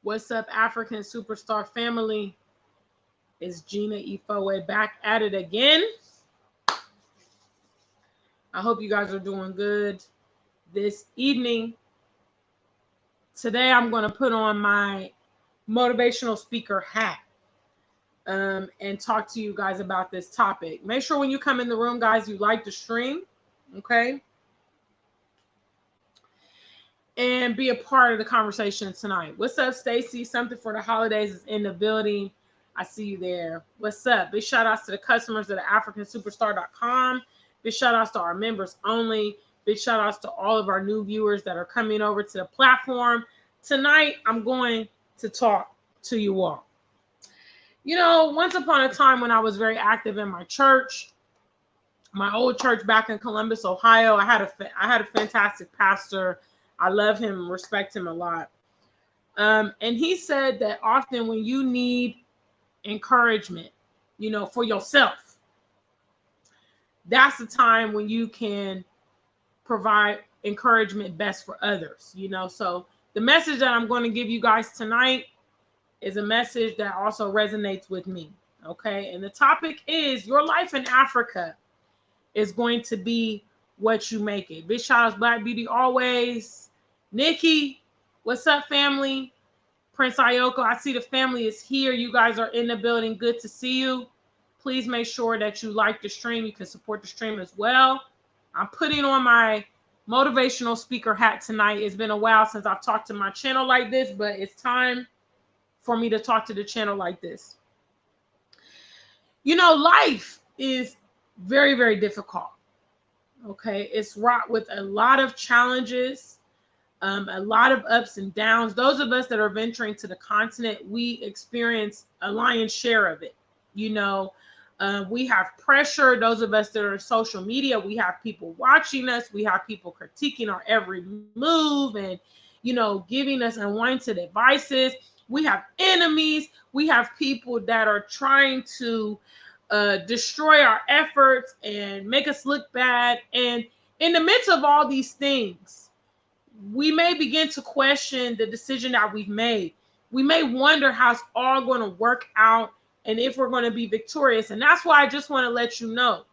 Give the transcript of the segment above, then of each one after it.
What's up, African Superstar family? It's Gina Ifoe back at it again. I hope you guys are doing good this evening. Today, I'm going to put on my motivational speaker hat and talk to you guys about this topic. Make sure when you come in the room, guys, you like the stream, okay? And be a part of the conversation tonight. What's up, Stacy? Something for the holidays is in the building. I see you there. What's up? Big shout outs to the customers at AfricanSuperstar.com. Big shout outs to our members only. Big shout outs to all of our new viewers that are coming over to the platform. Tonight, I'm going to talk to you all. You know, once upon a time when I was very active in my church, my old church back in Columbus, Ohio, I had a fantastic pastor. I love him, respect him a lot. And he said that often when you need encouragement, you know, for yourself, that's the time when you can provide encouragement best for others, you know. So the message that I'm going to give you guys tonight is a message that also resonates with me, okay? And the topic is your life in Africa is going to be what you make it. Big shout out Black Beauty always. Nikki, what's up, family? Prince Ayoko, I see the family is here. You guys are in the building. Good to see you. Please make sure that you like the stream. You can support the stream as well. I'm putting on my motivational speaker hat tonight. It's been a while since I've talked to my channel like this, but it's time for me to talk to the channel like this. You know, life is very, very difficult. Okay, it's wrought with a lot of challenges, a lot of ups and downs. Those of us that are venturing to the continent, we experience a lion's share of it. You know, we have pressure. Those of us that are in social media, we have people watching us. We have people critiquing our every move and, you know, giving us unwanted advices. We have enemies. We have people that are trying to destroy our efforts and make us look bad. And in the midst of all these things, we may begin to question the decision that we've made. We may wonder how it's all going to work out and if we're going to be victorious. And that's why I just want to let you know.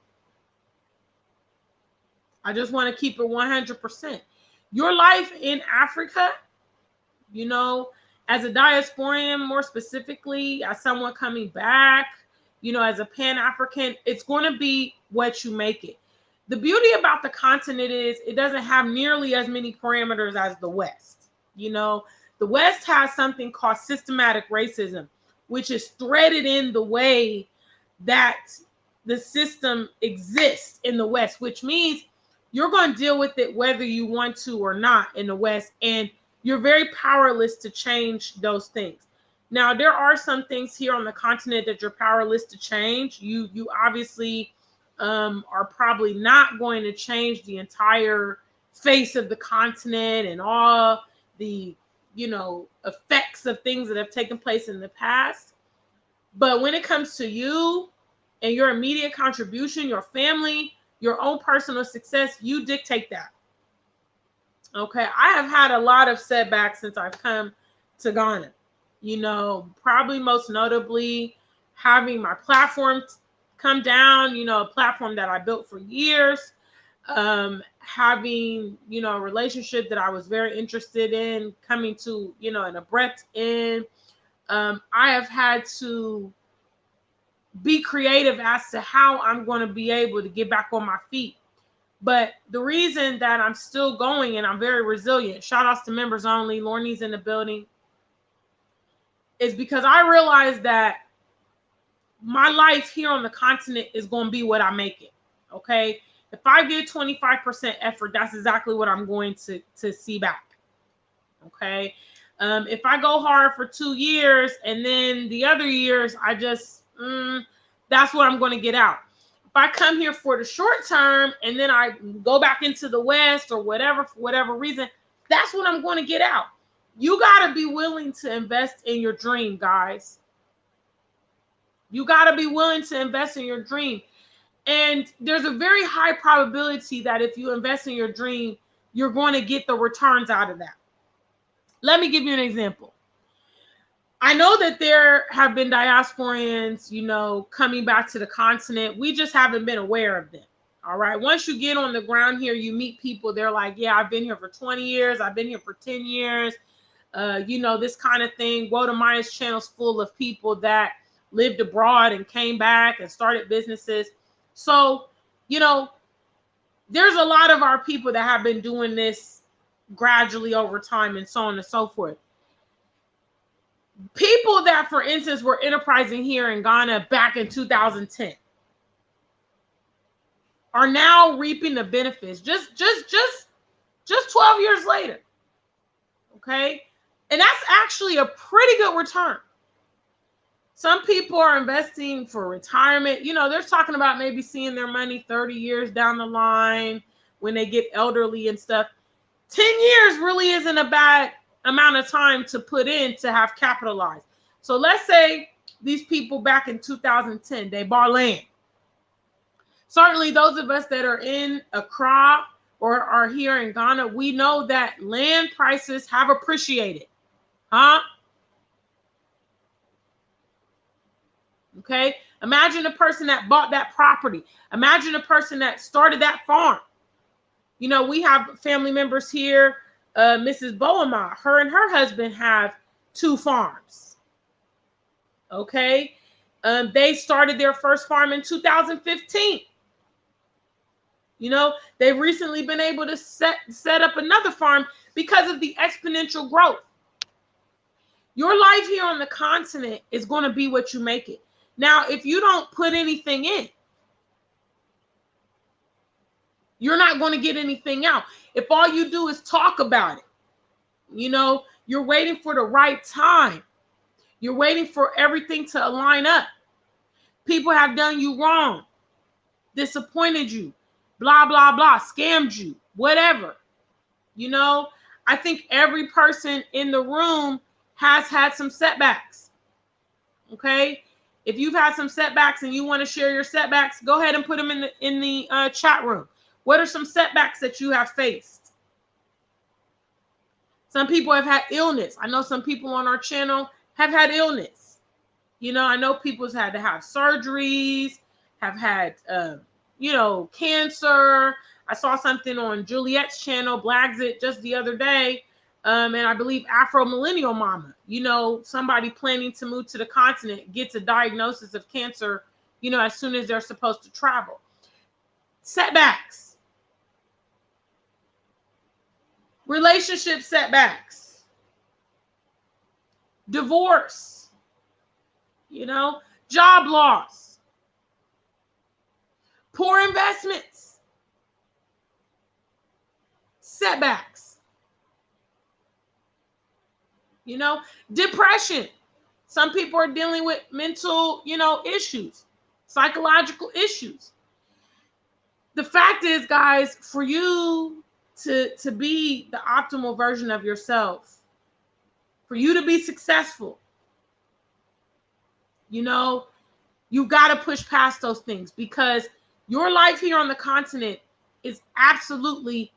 I just want to keep it 100%. Your life in Africa, you know, as a diasporian, more specifically, as someone coming back, you know, as a Pan-African, it's going to be what you make it. The beauty about the continent is it doesn't have nearly as many parameters as the West. You know, the West has something called systematic racism, which is threaded in the way that the system exists in the West, which means you're going to deal with it whether you want to or not in the West. And you're very powerless to change those things. Now, there are some things here on the continent that you're powerless to change. You obviously are probably not going to change the entire face of the continent and all the, you know, effects of things that have taken place in the past. But when it comes to you and your immediate contribution, your family, your own personal success, you dictate that. Okay, I have had a lot of setbacks since I've come to Ghana. You know, probably most notably having my platform come down, you know, a platform that I built for years, having, you know, a relationship that I was very interested in coming to, you know, an abrupt end. I have had to be creative as to how I'm going to be able to get back on my feet. But the reason that I'm still going and I'm very resilient, shout outs to members only, Lorney's in the building, is because I realized that my life here on the continent is going to be what I make it. Okay. If I give 25% effort, that's exactly what I'm going to see back. Okay. If I go hard for 2 years and then the other years, I just, that's what I'm going to get out. If I come here for the short term and then I go back into the West or whatever, for whatever reason, that's what I'm going to get out. You got to be willing to invest in your dream, guys. You got to be willing to invest in your dream. And there's a very high probability that if you invest in your dream, you're going to get the returns out of that. Let me give you an example. I know that there have been diasporans, you know, coming back to the continent. We just haven't been aware of them. All right. Once you get on the ground here, you meet people. They're like, yeah, I've been here for 20 years. I've been here for 10 years. You know, this kind of thing. Woda Maya's channel's full of people that lived abroad and came back and started businesses. So, you know, there's a lot of our people that have been doing this gradually over time and so on and so forth. People that, for instance, were enterprising here in Ghana back in 2010 are now reaping the benefits just 12 years later. Okay. And that's actually a pretty good return. Some people are investing for retirement. You know, they're talking about maybe seeing their money 30 years down the line when they get elderly and stuff. 10 years really isn't a bad amount of time to put in to have capitalized. So let's say these people back in 2010, they bought land. Certainly those of us that are in Accra or are here in Ghana, we know that land prices have appreciated. Huh? Okay. Imagine a person that bought that property. Imagine a person that started that farm. You know, we have family members here. Mrs. Boama, her and her husband have 2 farms. Okay. They started their first farm in 2015. You know, they've recently been able to set up another farm because of the exponential growth. Your life here on the continent is going to be what you make it. Now, if you don't put anything in, you're not going to get anything out. If all you do is talk about it, you know, you're waiting for the right time. You're waiting for everything to align up. People have done you wrong, disappointed you, blah, blah, blah, scammed you, whatever. You know, I think every person in the room has had some setbacks. Okay. If you've had some setbacks and you want to share your setbacks, go ahead and put them in the chat room. What are some setbacks that you have faced? Some people have had illness. I know some people on our channel have had illness. You know, I know people's had to have surgeries, have had, you know, cancer. I saw something on Juliet's channel, Blackzit, just the other day. And I believe Afro Millennial Mama, you know, somebody planning to move to the continent gets a diagnosis of cancer, you know, as soon as they're supposed to travel. Setbacks. Relationship setbacks. Divorce. You know, job loss. Poor investments. Setbacks. You know, depression. Some people are dealing with mental, you know, issues, psychological issues. The fact is, guys, for you to be the optimal version of yourself, for you to be successful, you know, you got to push past those things, because your life here on the continent is absolutely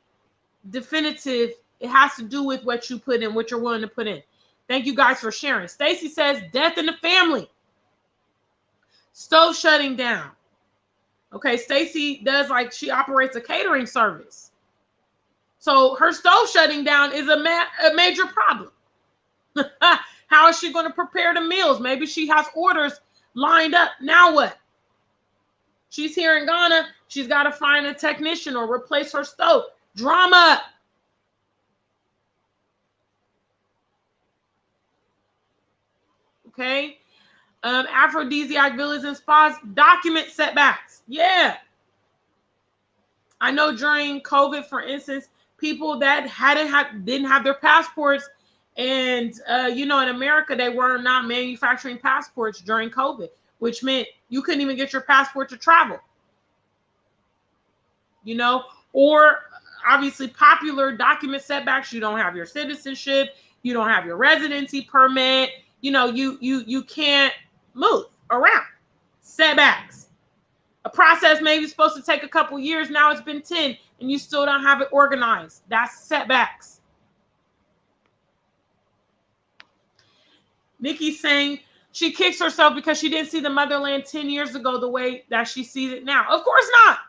definitive. It has to do with what you put in, what you're willing to put in. Thank you guys for sharing. Stacy says, death in the family. Stove shutting down. Okay, Stacy does, like, she operates a catering service. So her stove shutting down is a major problem. How is she going to prepare the meals? Maybe she has orders lined up. Now what? She's here in Ghana. She's got to find a technician or replace her stove. Drama. Okay. Aphrodisiac villas and spas, document setbacks. Yeah. I know during COVID, for instance, people that didn't have their passports, and you know, in America, they were not manufacturing passports during COVID, which meant you couldn't even get your passport to travel. You know, or obviously popular document setbacks. You don't have your citizenship. You don't have your residency permit. You know, you can't move around. Setbacks. A process maybe supposed to take a couple years. Now it's been 10 and you still don't have it organized. That's setbacks. Nikki's saying she kicks herself because she didn't see the motherland 10 years ago the way that she sees it now. Of course not.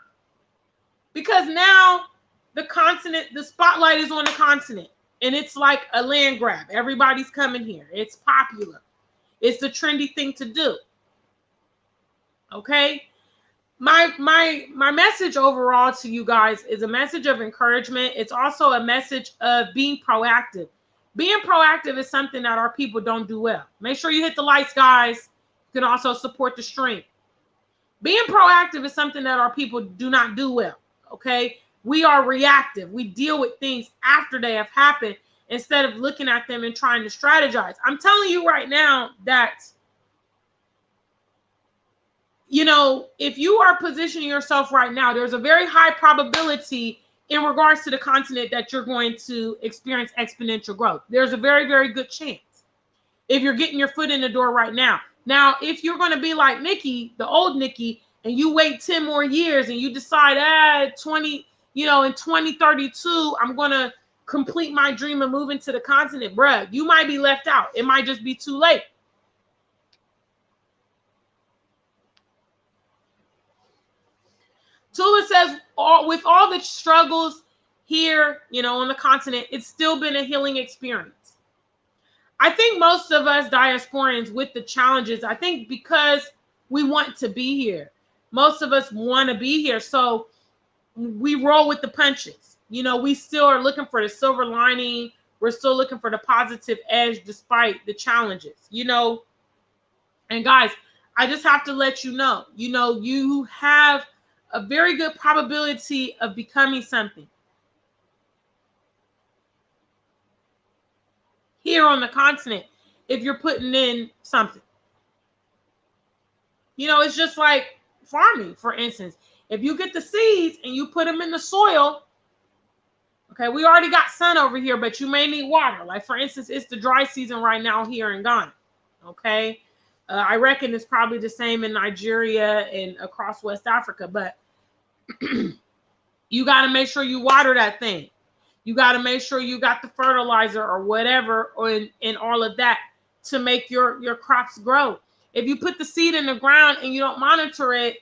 Because now the continent, the spotlight is on the continent. And it's like a land grab. Everybody's coming here. It's popular. It's the trendy thing to do. Okay? My message overall to you guys is a message of encouragement. It's also a message of being proactive. Being proactive is something that our people don't do well. Make sure you hit the lights, guys. You can also support the stream. Being proactive is something that our people do not do well. Okay? We are reactive. We deal with things after they have happened instead of looking at them and trying to strategize. I'm telling you right now that, you know, if you are positioning yourself right now, there's a very high probability in regards to the continent that you're going to experience exponential growth. There's a very, very good chance if you're getting your foot in the door right now. Now, if you're going to be like Nikki, the old Nikki, and you wait 10 more years and you decide, in 2032, I'm going to complete my dream of moving to the continent, bruh, you might be left out. It might just be too late. Tula says, with all the struggles here, you know, on the continent, it's still been a healing experience. I think most of us diasporans with the challenges, I think because we want to be here. Most of us want to be here. So we roll with the punches. You know, we still are looking for the silver lining. We're still looking for the positive edge despite the challenges, you know. And guys, I just have to let you know, you have a very good probability of becoming something here on the continent if you're putting in something. You know, it's just like farming, for instance. If you get the seeds and you put them in the soil, okay, we already got sun over here, but you may need water. Like, for instance, it's the dry season right now here in Ghana, okay? I reckon it's probably the same in Nigeria and across West Africa, but you got to make sure you water that thing. You got to make sure you got the fertilizer or whatever in all of that to make your crops grow. If you put the seed in the ground and you don't monitor it,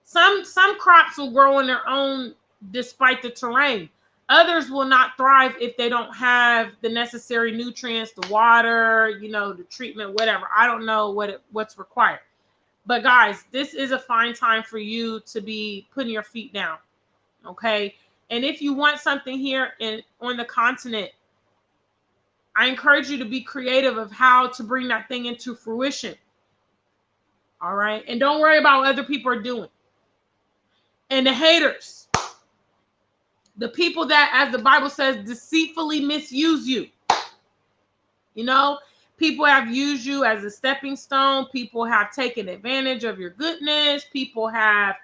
some crops will grow on their own despite the terrain. Others will not thrive if they don't have the necessary nutrients, the water, you know, the treatment, whatever. I don't know what's required. But guys, this is a fine time for you to be putting your feet down, okay? And if you want something here on the continent, I encourage you to be creative of how to bring that thing into fruition, all right? And don't worry about what other people are doing. And the haters, the people that, as the Bible says, deceitfully misuse you. You know, people have used you as a stepping stone. People have taken advantage of your goodness. People have,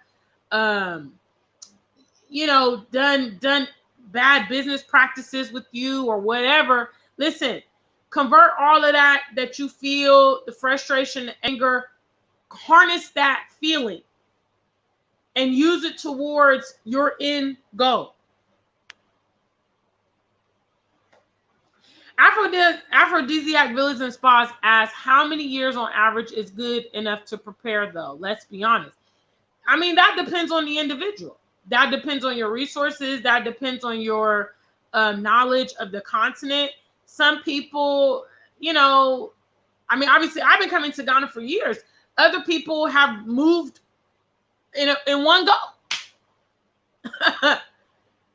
you know, done bad business practices with you or whatever. Listen, convert all of that you feel, the frustration, the anger, harness that feeling and use it towards your end goal. Aphrodisiac villas and spas ask, how many years on average is good enough to prepare, though? Let's be honest. I mean, that depends on the individual. That depends on your resources. That depends on your knowledge of the continent. Some people, you know, I mean, obviously, I've been coming to Ghana for years. Other people have moved in one go.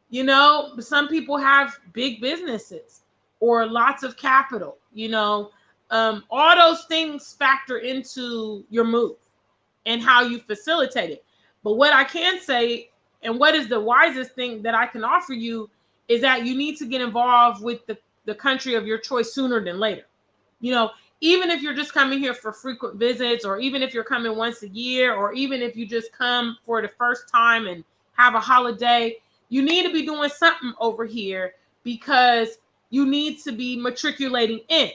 You know, some people have big businesses or lots of capital, you know. All those things factor into your move and how you facilitate it. But what I can say, and what is the wisest thing that I can offer you, is that you need to get involved with the country of your choice sooner than later. You know, even if you're just coming here for frequent visits, or even if you're coming once a year, or even if you just come for the first time and have a holiday, you need to be doing something over here because you need to be matriculating in.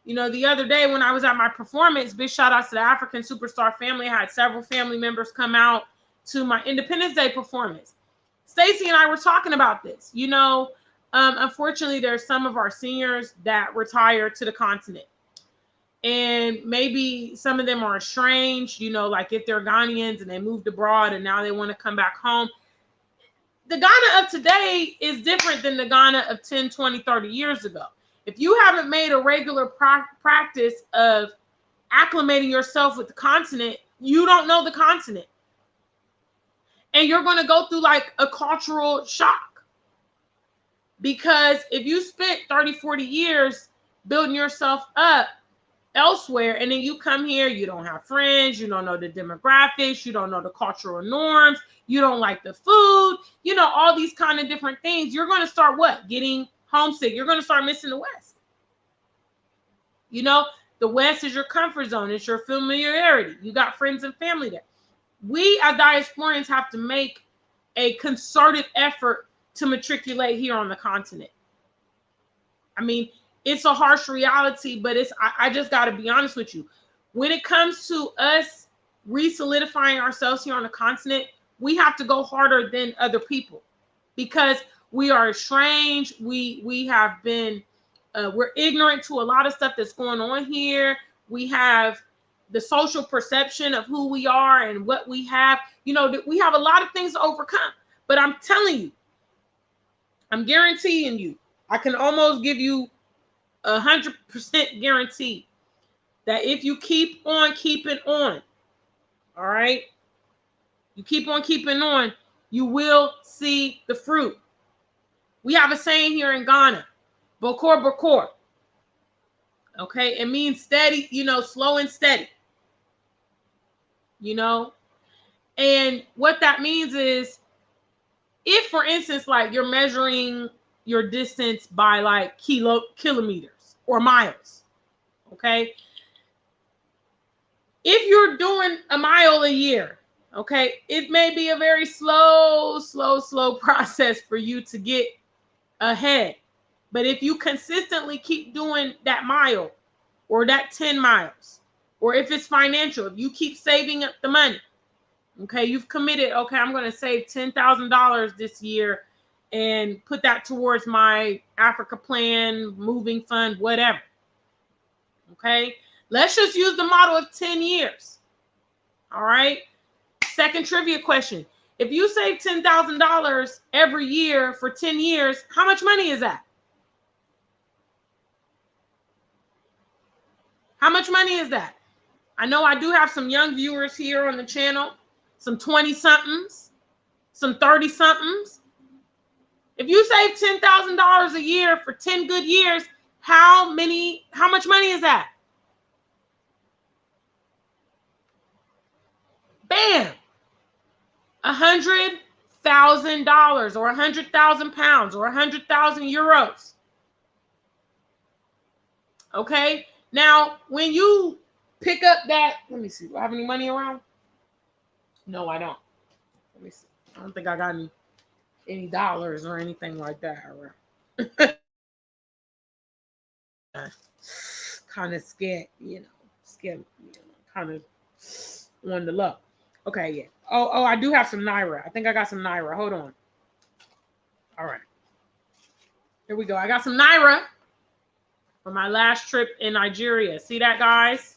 You know, the other day when I was at my performance, big shout out to the African Superstar family. I had several family members come out to my Independence Day performance. Stacy and I were talking about this. You know, Unfortunately, there's some of our seniors that retire to the continent. And maybe some of them are estranged, you know, like if they're Ghanaians and they moved abroad and now they want to come back home. The Ghana of today is different than the Ghana of 10, 20, 30 years ago. If you haven't made a regular practice of acclimating yourself with the continent, you don't know the continent. And you're going to go through like a cultural shock. Because if you spent 30, 40 years building yourself up elsewhere, and then you come here, you don't have friends, you don't know the demographics, you don't know the cultural norms, you don't like the food, you know, all these kind of different things, you're going to start what? Getting homesick. You're going to start missing the West. You know, the West is your comfort zone. It's your familiarity. You got friends and family there. We as diasporans have to make a concerted effort to matriculate here on the continent. I mean, it's a harsh reality, but I just got to be honest with you. When it comes to us re-solidifying ourselves here on the continent, we have to go harder than other people because we are estranged. We have been, we're ignorant to a lot of stuff that's going on here. We have the social perception of who we are and what we have. You know, we have a lot of things to overcome. But I'm telling you, I'm guaranteeing you, I can almost give you 100% guarantee that if you keep on keeping on, all right, you keep on keeping on, you will see the fruit. We have a saying here in Ghana, Bokor Bokor. Okay, it means steady, you know, slow and steady. You know, and what that means is, if, for instance, like you're measuring your distance by like kilometers or miles, okay? If you're doing a mile a year, okay, it may be a very slow process for you to get ahead. But if you consistently keep doing that mile or that 10 miles, or if it's financial, if you keep saving up the money, okay, you've committed, okay, I'm going to save $10,000 this year and put that towards my Africa plan, moving fund, whatever. Okay, let's just use the model of 10 years. All right. Second trivia question. If you save $10,000 every year for 10 years, how much money is that? How much money is that? I know I do have some young viewers here on the channel, some 20-somethings, some 30-somethings. If you save $10,000 a year for 10 good years, how much money is that? Bam! $100,000 or 100,000 pounds or 100,000 euros. Okay. Now, when you pick up that, let me see. Do I have any money around? No, I don't. Let me see. I don't think I got any dollars or anything like that around. Kind of scared, kind of on the low. Okay, yeah. Oh, I do have some Naira. I think I got some Naira. Hold on. All right. Here we go. I got some Naira for my last trip in Nigeria. See that, guys?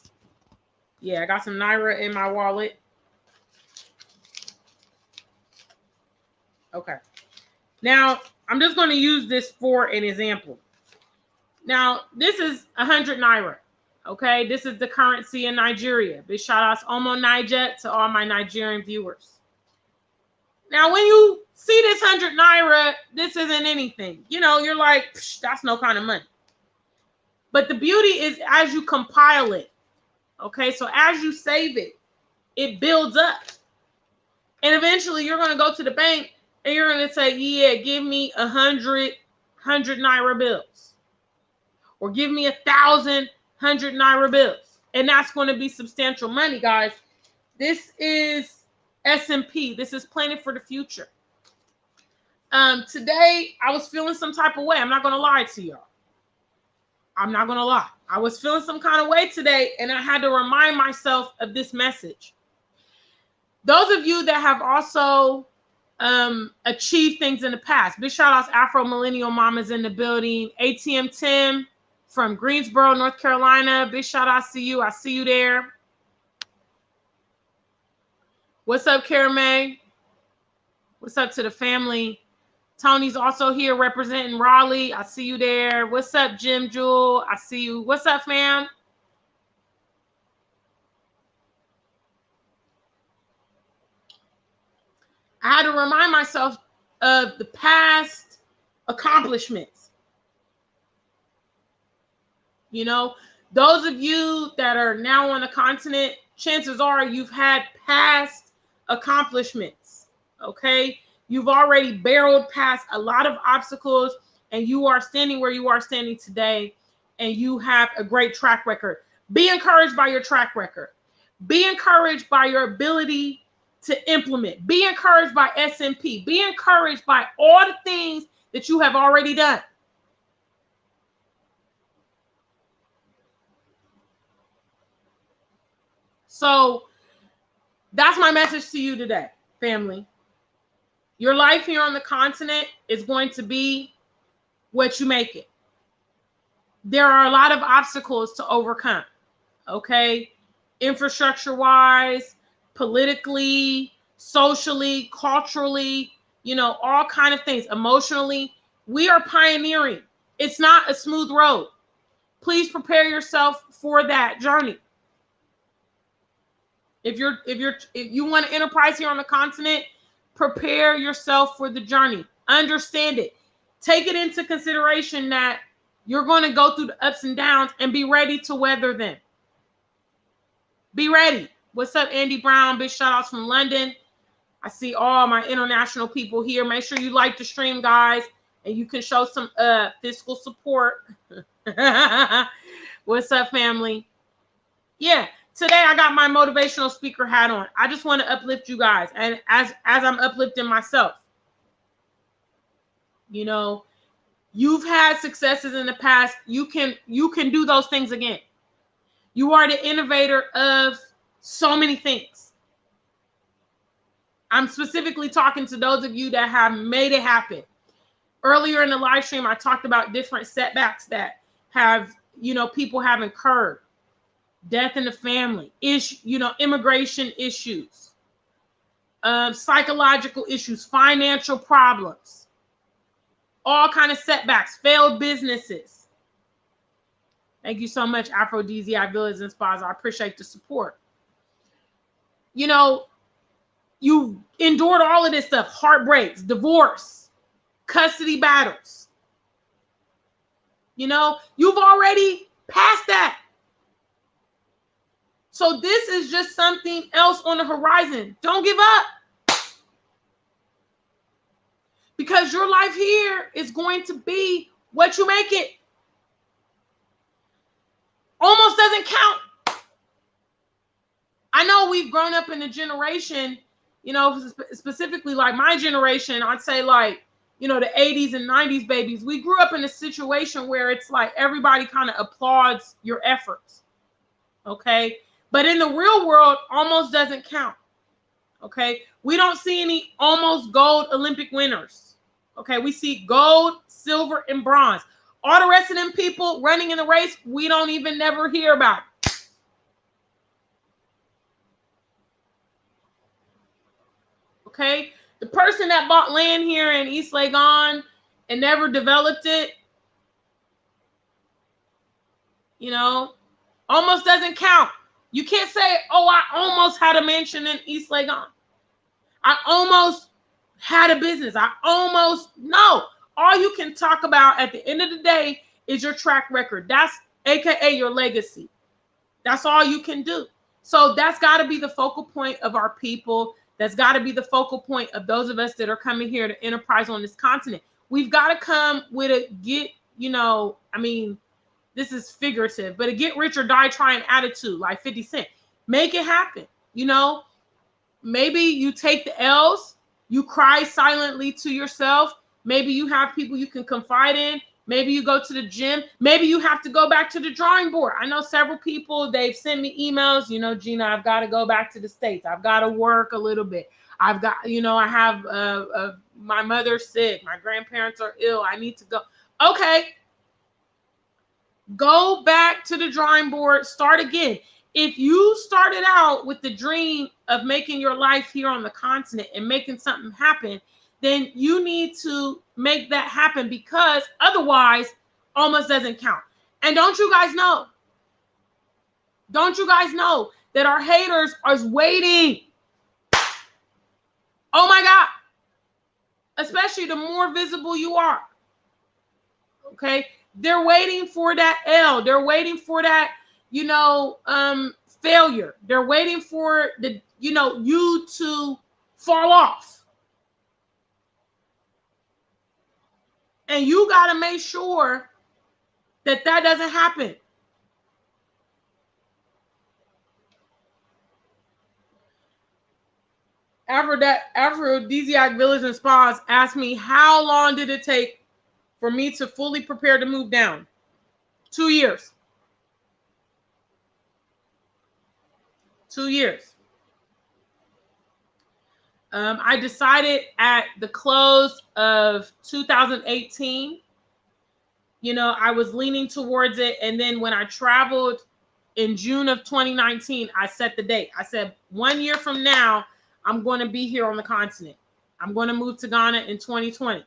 Yeah, I got some Naira in my wallet. Okay. Now, I'm just going to use this for an example. Now, this is 100 Naira. Okay, this is the currency in Nigeria. Big shout outs Omo Niger to all my Nigerian viewers. Now, when you see this 100 Naira, this isn't anything. You know, you're like, that's no kind of money. But the beauty is as you compile it, okay, so as you save it, it builds up. And eventually you're going to go to the bank and you're going to say, yeah, give me 100 Naira bills. Or give me 1,000 100 Naira bills. And that's going to be substantial money, guys. This is S&P. This is planning for the future. Today, I was feeling some type of way. I'm not going to lie to y'all. I'm not going to lie. I was feeling some kind of way today, and I had to remind myself of this message. Those of you that have also achieved things in the past. Big shout outs, Afro Millennial Mamas in the building. ATM Tim from Greensboro, North Carolina. Big shout outs to you. I see you there. What's up, Kara May? What's up to the family? Tony's also here representing Raleigh. I see you there. What's up, Jim Jewel? I see you. What's up, fam? I had to remind myself of the past accomplishments. You know, those of you that are now on the continent, chances are you've had past accomplishments, okay? You've already barreled past a lot of obstacles, and you are standing where you are standing today, and you have a great track record. Be encouraged by your track record. Be encouraged by your ability to implement. Be encouraged by SMP. Be encouraged by all the things that you have already done. So that's my message to you today, family. Your life here on the continent is going to be what you make it. There are a lot of obstacles to overcome, okay? Infrastructure-wise, politically, socially, culturally, you know, all kind of things. Emotionally, we are pioneering. It's not a smooth road. Please prepare yourself for that journey. If you want an enterprise here on the continent, prepare yourself for the journey. Understand it. Take it into consideration that you're going to go through the ups and downs, and be ready to weather them. Be ready. What's up, Andy Brown? Big shout outs from London. I see all my international people here. Make sure you like the stream, guys, and you can show some fiscal support. What's up, family? Yeah. Today I got my motivational speaker hat on. I just want to uplift you guys, and as I'm uplifting myself. You know, you've had successes in the past. You can do those things again. You are the innovator of so many things. I'm specifically talking to those of you that have made it happen. Earlier in the live stream, I talked about different setbacks that have, you know, people have incurred. Death in the family, immigration issues, psychological issues, financial problems, all kind of setbacks, failed businesses. Thank you so much, Aphrodisiac Villas and Spas. I appreciate the support. You know, you endured all of this stuff: heartbreaks, divorce, custody battles. You know, you've already passed that. So this is just something else on the horizon. Don't give up. Because your life here is going to be what you make it. Almost doesn't count. I know we've grown up in a generation, you know, specifically like my generation, I'd say like, you know, the 80s and 90s babies. We grew up in a situation where it's like everybody kind of applauds your efforts. Okay. But in the real world, almost doesn't count. Okay. We don't see any almost gold Olympic winners. Okay. We see gold, silver, and bronze. All the rest of them people running in the race, we don't even never hear about. Okay. The person that bought land here in East Legon and never developed it, you know, almost doesn't count. You can't say, oh, I almost had a mansion in East Legon. I almost had a business. No. All you can talk about at the end of the day is your track record. That's AKA your legacy. That's all you can do. So that's got to be the focal point of our people. That's got to be the focal point of those of us that are coming here to enterprise on this continent. We've got to come with this is figurative, but a get rich or die trying attitude, like 50 Cent. Make it happen. You know, maybe you take the L's, you cry silently to yourself. Maybe you have people you can confide in. Maybe you go to the gym. Maybe you have to go back to the drawing board. I know several people, they've sent me emails, you know, Gina, I've got to go back to the States. I've got to work a little bit. I've got, you know, I have my mother's sick, my grandparents are ill, I need to go. Okay, go back to the drawing board, start again. If you started out with the dream of making your life here on the continent and making something happen, then you need to make that happen, because otherwise almost doesn't count. And don't you guys know that our haters are waiting? Oh my God. Especially the more visible you are. Okay. They're waiting for that L. They're waiting for that, you know, failure. They're waiting for the, you know, you to fall off. And you got to make sure that that doesn't happen. Aphrodisiac Villas and Spas asked me, how long did it take for me to fully prepare to move down? 2 years. 2 years. I decided at the close of 2018, you know, I was leaning towards it. And then when I traveled in June of 2019, I set the date. I said, 1 year from now, I'm going to be here on the continent. I'm going to move to Ghana in 2020.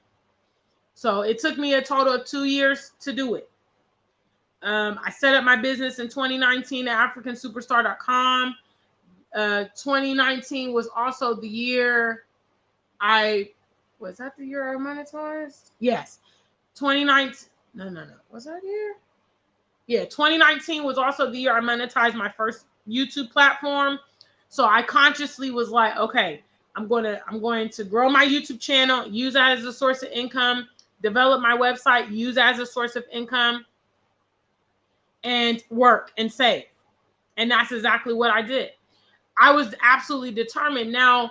So it took me a total of 2 years to do it. I set up my business in 2019 at AfricanSuperstar.com. 2019 was also the year was that the year I monetized? Yes. 2019. No. Was that year? Yeah. 2019 was also the year I monetized my first YouTube platform. So I consciously was like, okay, I'm going to grow my YouTube channel, use that as a source of income, develop my website, use that as a source of income, and work and save. And that's exactly what I did. I was absolutely determined. Now,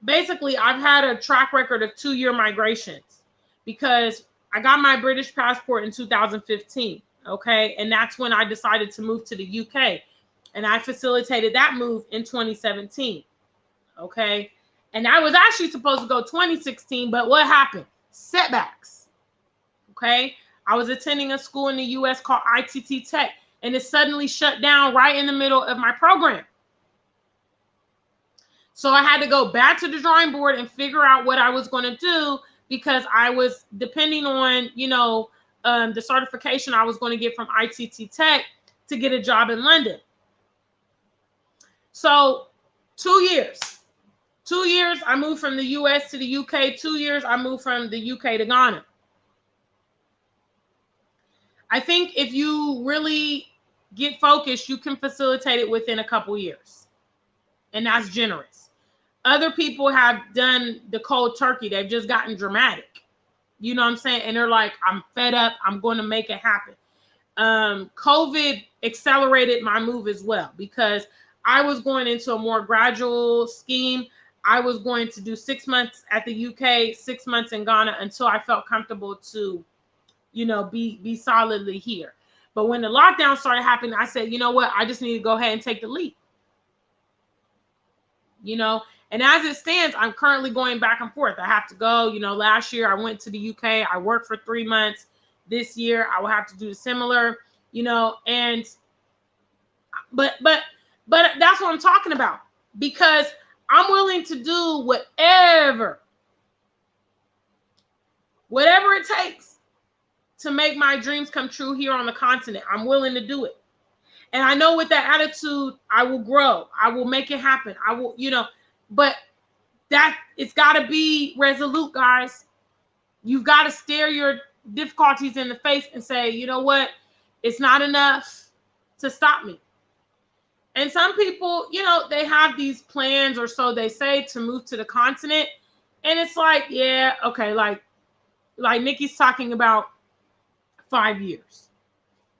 basically, I've had a track record of 2-year migrations because I got my British passport in 2015. Okay. And that's when I decided to move to the UK. And I facilitated that move in 2017. Okay. And I was actually supposed to go 2016, but what happened? Setbacks. Okay. I was attending a school in the US called ITT Tech, and it suddenly shut down right in the middle of my program. So I had to go back to the drawing board and figure out what I was going to do, because I was depending on, you know, the certification I was going to get from ITT Tech to get a job in London. So 2 years. 2 years, I moved from the US to the UK. 2 years, I moved from the UK to Ghana. I think if you really get focused, you can facilitate it within a couple years. And that's generous. Other people have done the cold turkey. They've just gotten dramatic. You know what I'm saying? And they're like, I'm fed up. I'm going to make it happen. COVID accelerated my move as well, because I was going into a more gradual scheme. I was going to do 6 months at the UK, 6 months in Ghana, until I felt comfortable to, you know, be solidly here. But when the lockdown started happening, I said, you know what? I just need to go ahead and take the leap. You know, and as it stands, I'm currently going back and forth. I have to go, you know, last year I went to the UK. I worked for 3 months. This year I will have to do similar, you know, and but that's what I'm talking about, because I'm willing to do whatever it takes to make my dreams come true here on the continent. I'm willing to do it. And I know with that attitude, I will grow. I will make it happen. I will, you know, but that it's got to be resolute, guys. You've got to stare your difficulties in the face and say, you know what? It's not enough to stop me. And some people, you know, they have these plans, or so they say, to move to the continent. And it's like, yeah, okay, like Nikki's talking about 5 years.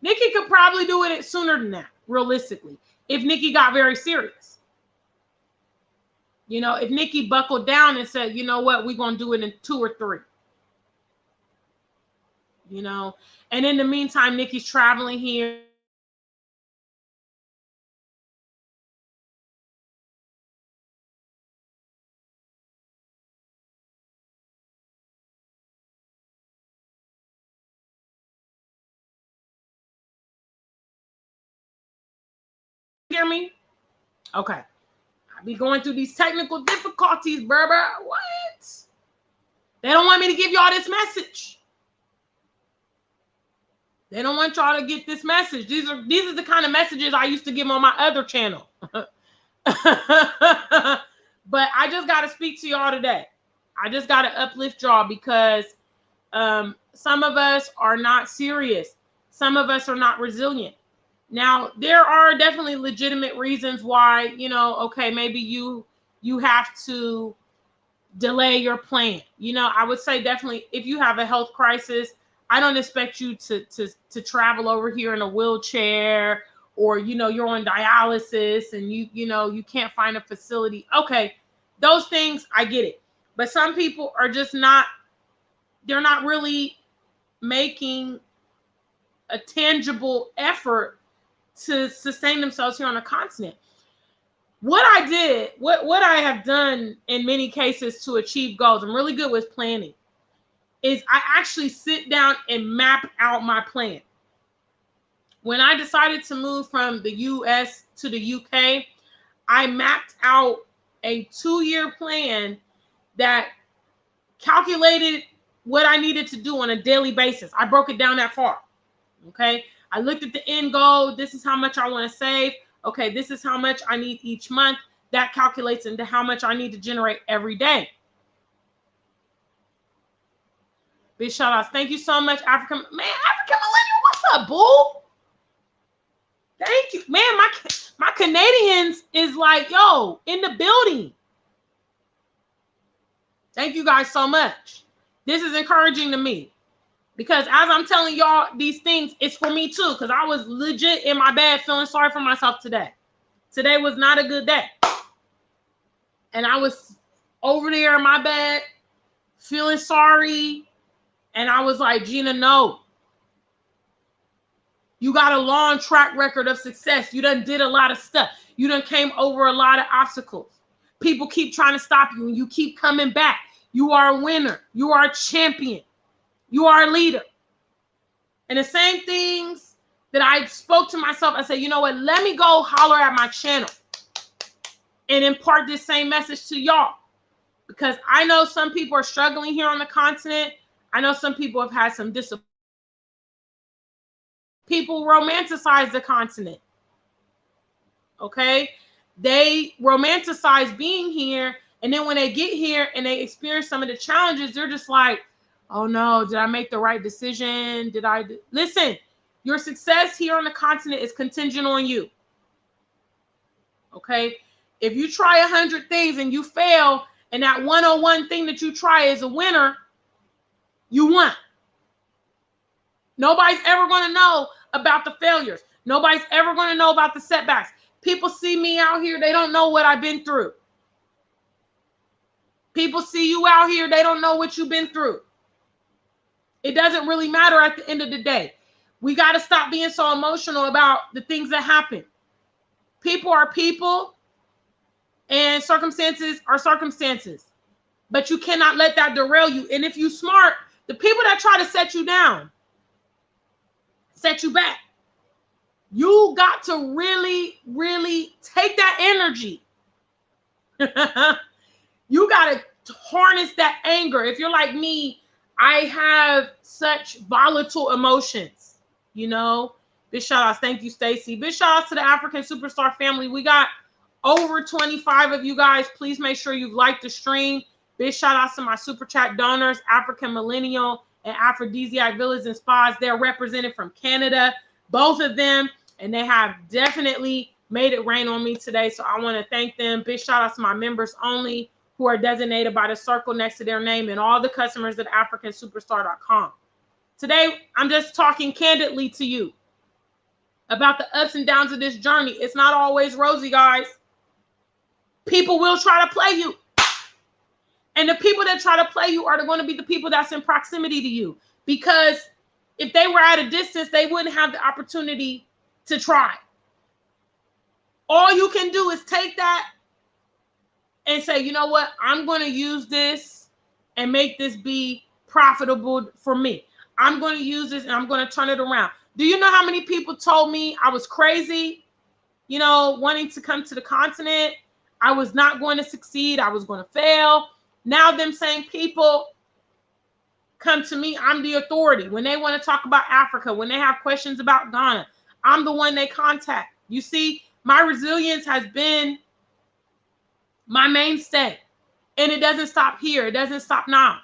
Nikki could probably do it sooner than that, realistically, if Nikki got very serious. You know, if Nikki buckled down and said, you know what, we're going to do it in 2 or 3. You know, and in the meantime, Nikki's traveling here. hear me? Okay. I be going through these technical difficulties, Berber. What? They don't want me to give y'all this message. They don't want y'all to get this message. These are the kind of messages I used to give on my other channel. But I just got to speak to y'all today. I just got to uplift y'all because some of us are not serious. Some of us are not resilient. Now, there are definitely legitimate reasons why, you know, okay, maybe you have to delay your plan. You know, I would say definitely if you have a health crisis, I don't expect you to travel over here in a wheelchair, or, you know, you're on dialysis and you know, you can't find a facility. Okay, those things, I get it. But some people are just not, they're not really making a tangible effort to sustain themselves here on the continent. What I did, what I have done in many cases to achieve goals, I'm really good with planning, is I actually sit down and map out my plan. When I decided to move from the US to the UK, I mapped out a 2-year plan that calculated what I needed to do on a daily basis. I broke it down that far. Okay. I looked at the end goal. This is how much I want to save. Okay. This is how much I need each month. That calculates into how much I need to generate every day. Big shout outs. Thank you so much, African Millennial. What's up, boo? Thank you, man. My Canadians is like, yo, in the building. Thank you guys so much. This is encouraging to me, because as I'm telling y'all these things, it's for me too, because I was legit in my bed feeling sorry for myself today. Today was not a good day. And I was over there in my bed feeling sorry. And I was like, Gina, no. You got a long track record of success. You done did a lot of stuff. You done came over a lot of obstacles. People keep trying to stop you and you keep coming back. You are a winner. You are a champion. You are a leader. And the same things that I spoke to myself, I said, you know what? Let me go holler at my channel and impart this same message to y'all. Because I know some people are struggling here on the continent. I know some people have had some disappointment. People romanticize the continent. Okay? They romanticize being here. And then when they get here and they experience some of the challenges, they're just like, oh no, did I make the right decision? Listen, your success here on the continent is contingent on you. Okay? If you try 100 things and you fail, and that 101 thing that you try is a winner, you won. Nobody's ever going to know about the failures. Nobody's ever going to know about the setbacks. People see me out here, they don't know what I've been through. People see you out here, they don't know what you've been through. It doesn't really matter at the end of the day. We got to stop being so emotional about the things that happen. People are people, and circumstances are circumstances. But you cannot let that derail you. And if you're smart, the people that try to set you down, set you back, you got to really, really take that energy. You got to harness that anger. If you're like me, I have such volatile emotions, you know. Big shout outs. Thank you, Stacy. Big shout outs to the African Superstar family. We got over 25 of you guys. Please make sure you've liked the stream. Big shout outs to my super chat donors, African Millennial and Aphrodisiac Villas and Spas. They're represented from Canada, both of them, and they have definitely made it rain on me today. So I want to thank them. Big shout outs to my members only, who are designated by the circle next to their name, and all the customers at AfricanSuperstar.com. Today, I'm just talking candidly to you about the ups and downs of this journey. It's not always rosy, guys. People will try to play you. And the people that try to play you are going to be the people that's in proximity to you. Because if they were at a distance, they wouldn't have the opportunity to try. All you can do is take that and say, you know what? I'm going to use this and make this be profitable for me. I'm going to use this and I'm going to turn it around. Do you know how many people told me I was crazy? you know, wanting to come to the continent. I was not going to succeed. I was going to fail. Now them same people come to me. I'm the authority. When they want to talk about Africa, when they have questions about Ghana, I'm the one they contact. You see, my resilience has been my mainstay. And it doesn't stop here. It doesn't stop now.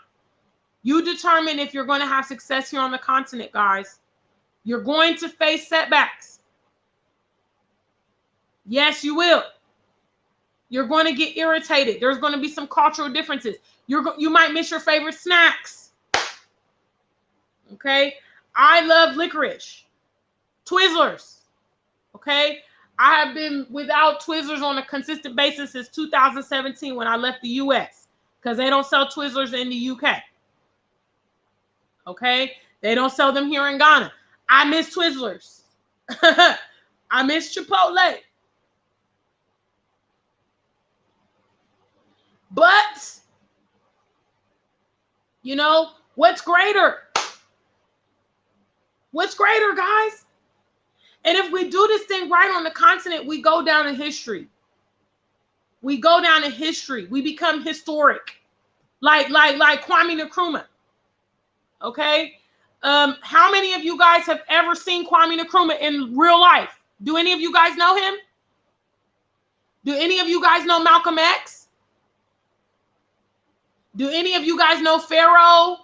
You determine if you're going to have success here on the continent, guys. You're going to face setbacks. Yes, you will. You're going to get irritated. There's going to be some cultural differences. You might miss your favorite snacks. Okay? I love licorice. Twizzlers. Okay? I have been without Twizzlers on a consistent basis since 2017 when I left the U.S. because they don't sell Twizzlers in the U.K. Okay? They don't sell them here in Ghana. I miss Twizzlers. I miss Chipotle. But, you know, what's greater? What's greater, guys? And if we do this thing right on the continent, we go down in history. We go down in history. We become historic. Like Kwame Nkrumah. Okay? How many of you guys have ever seen Kwame Nkrumah in real life? Do any of you guys know him? Do any of you guys know Malcolm X? Do any of you guys know Pharaoh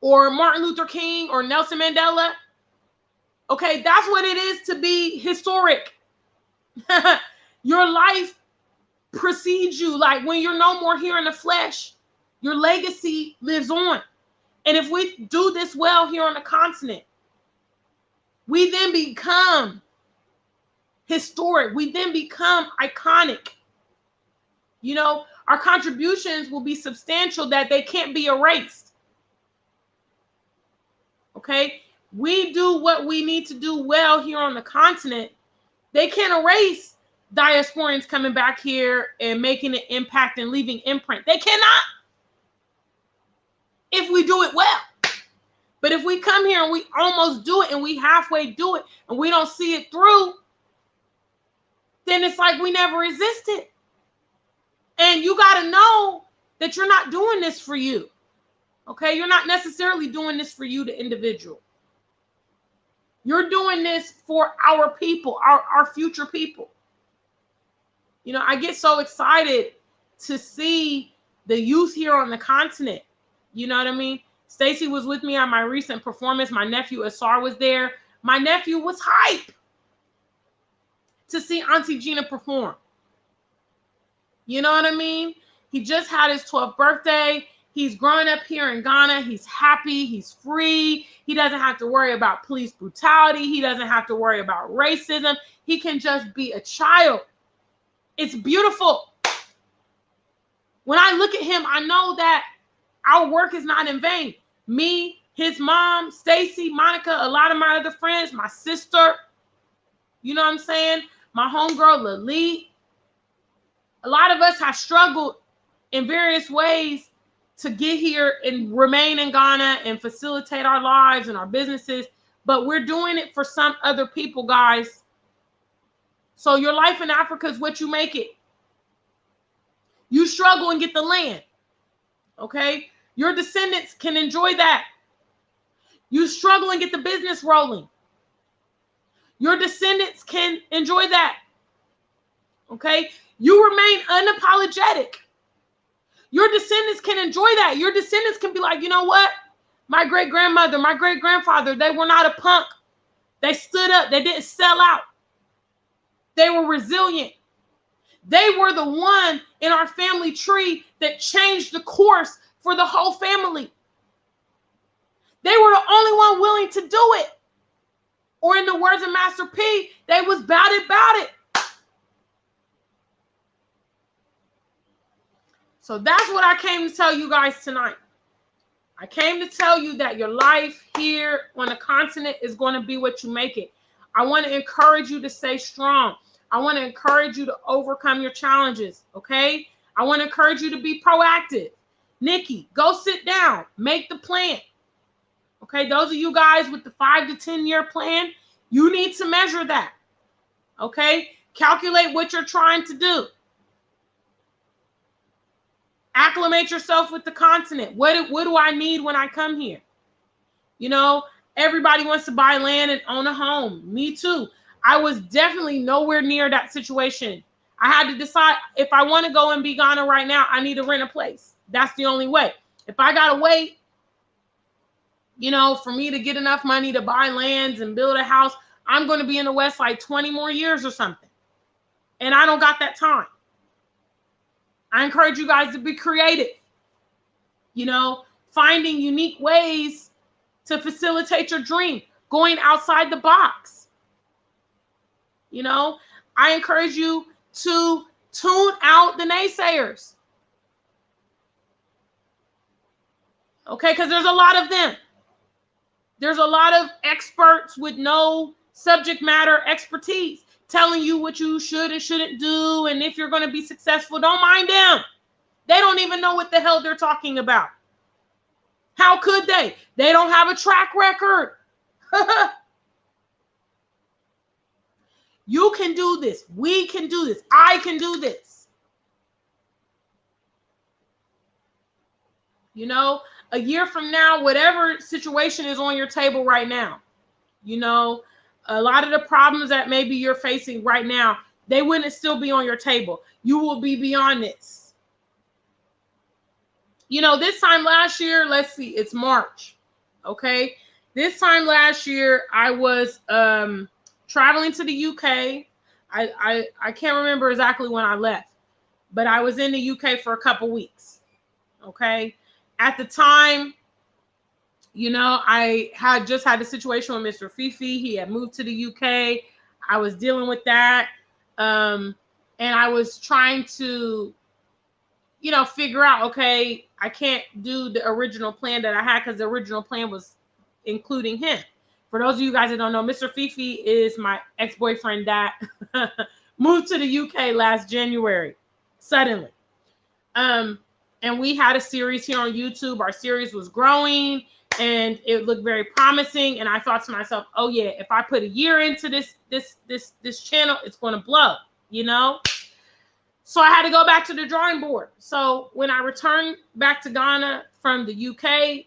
or Martin Luther King or Nelson Mandela? Okay, that's what it is to be historic. Your life precedes you. Like when you're no more here in the flesh, your legacy lives on. And if we do this well here on the continent, we then become historic. We then become iconic. You know, our contributions will be substantial that they can't be erased. Okay? We do what we need to do well here on the continent. They can't erase diasporians coming back here and making an impact and leaving imprint. They cannot. If we do it well. But if we come here and we almost do it and we halfway do it and we don't see it through, then it's like we never existed. And you got to know that you're not doing this for you. Okay? You're not necessarily doing this for you, the individual. You're doing this for our people, our future people. You know, I get so excited to see the youth here on the continent. You know what I mean? Stacy was with me on my recent performance. My nephew Asar was there. My nephew was hype to see Auntie Gina perform. You know what I mean? He just had his 12th birthday. He's growing up here in Ghana. He's happy. He's free. He doesn't have to worry about police brutality. He doesn't have to worry about racism. He can just be a child. It's beautiful. When I look at him, I know that our work is not in vain. Me, his mom, Stacy, Monica, a lot of my other friends, my sister, you know what I'm saying? My homegirl, Lalit. A lot of us have struggled in various ways to get here and remain in Ghana and facilitate our lives and our businesses, but we're doing it for some other people, guys. So your life in Africa is what you make it. You struggle and get the land, okay? Your descendants can enjoy that. You struggle and get the business rolling. Your descendants can enjoy that, okay? You remain unapologetic. Your descendants can enjoy that. Your descendants can be like, you know what? My great-grandmother, my great-grandfather, they were not a punk. They stood up. They didn't sell out. They were resilient. They were the one in our family tree that changed the course for the whole family. They were the only one willing to do it. Or in the words of Master P, they was bout it. So that's what I came to tell you guys tonight. I came to tell you that your life here on the continent is going to be what you make it. I want to encourage you to stay strong. I want to encourage you to overcome your challenges, okay? I want to encourage you to be proactive. Nikki, go sit down. Make the plan. Okay, those of you guys with the 5 to 10 year plan, you need to measure that. Okay? Calculate what you're trying to do. Acclimate yourself with the continent. What do I need when I come here? You know, everybody wants to buy land and own a home. Me too. I was definitely nowhere near that situation. I had to decide if I want to go and be Ghana right now, I need to rent a place. That's the only way. If I got to wait, you know, for me to get enough money to buy lands and build a house, I'm going to be in the West like 20 more years or something. And I don't got that time. I encourage you guys to be creative. You know, finding unique ways to facilitate your dream, going outside the box. You know, I encourage you to tune out the naysayers. Okay, because there's a lot of them. There's a lot of experts with no subject matter expertise telling you what you should and shouldn't do. And if you're going to be successful, don't mind them. They don't even know what the hell they're talking about. How could they? They don't have a track record. You can do this. We can do this. I can do this. You know, a year from now, whatever situation is on your table right now, you know, a lot of the problems that maybe you're facing right now, they wouldn't still be on your table. You will be beyond this. You know, this time last year, let's see, it's March. Okay. This time last year, I was traveling to the UK. I can't remember exactly when I left, but I was in the UK for a couple weeks. Okay. At the time, you know, I had just had a situation with Mr. Fifi. He had moved to the UK. I was dealing with that. And I was trying to, you know, figure out, okay, I can't do the original plan that I had because the original plan was including him. For those of you guys that don't know, Mr. Fifi is my ex-boyfriend that moved to the UK last January, suddenly. And we had a series here on YouTube. Our series was growing and it looked very promising. And I thought to myself, oh yeah, if I put a year into this channel, it's going to blow, you know? So I had to go back to the drawing board. So when I returned back to Ghana from the UK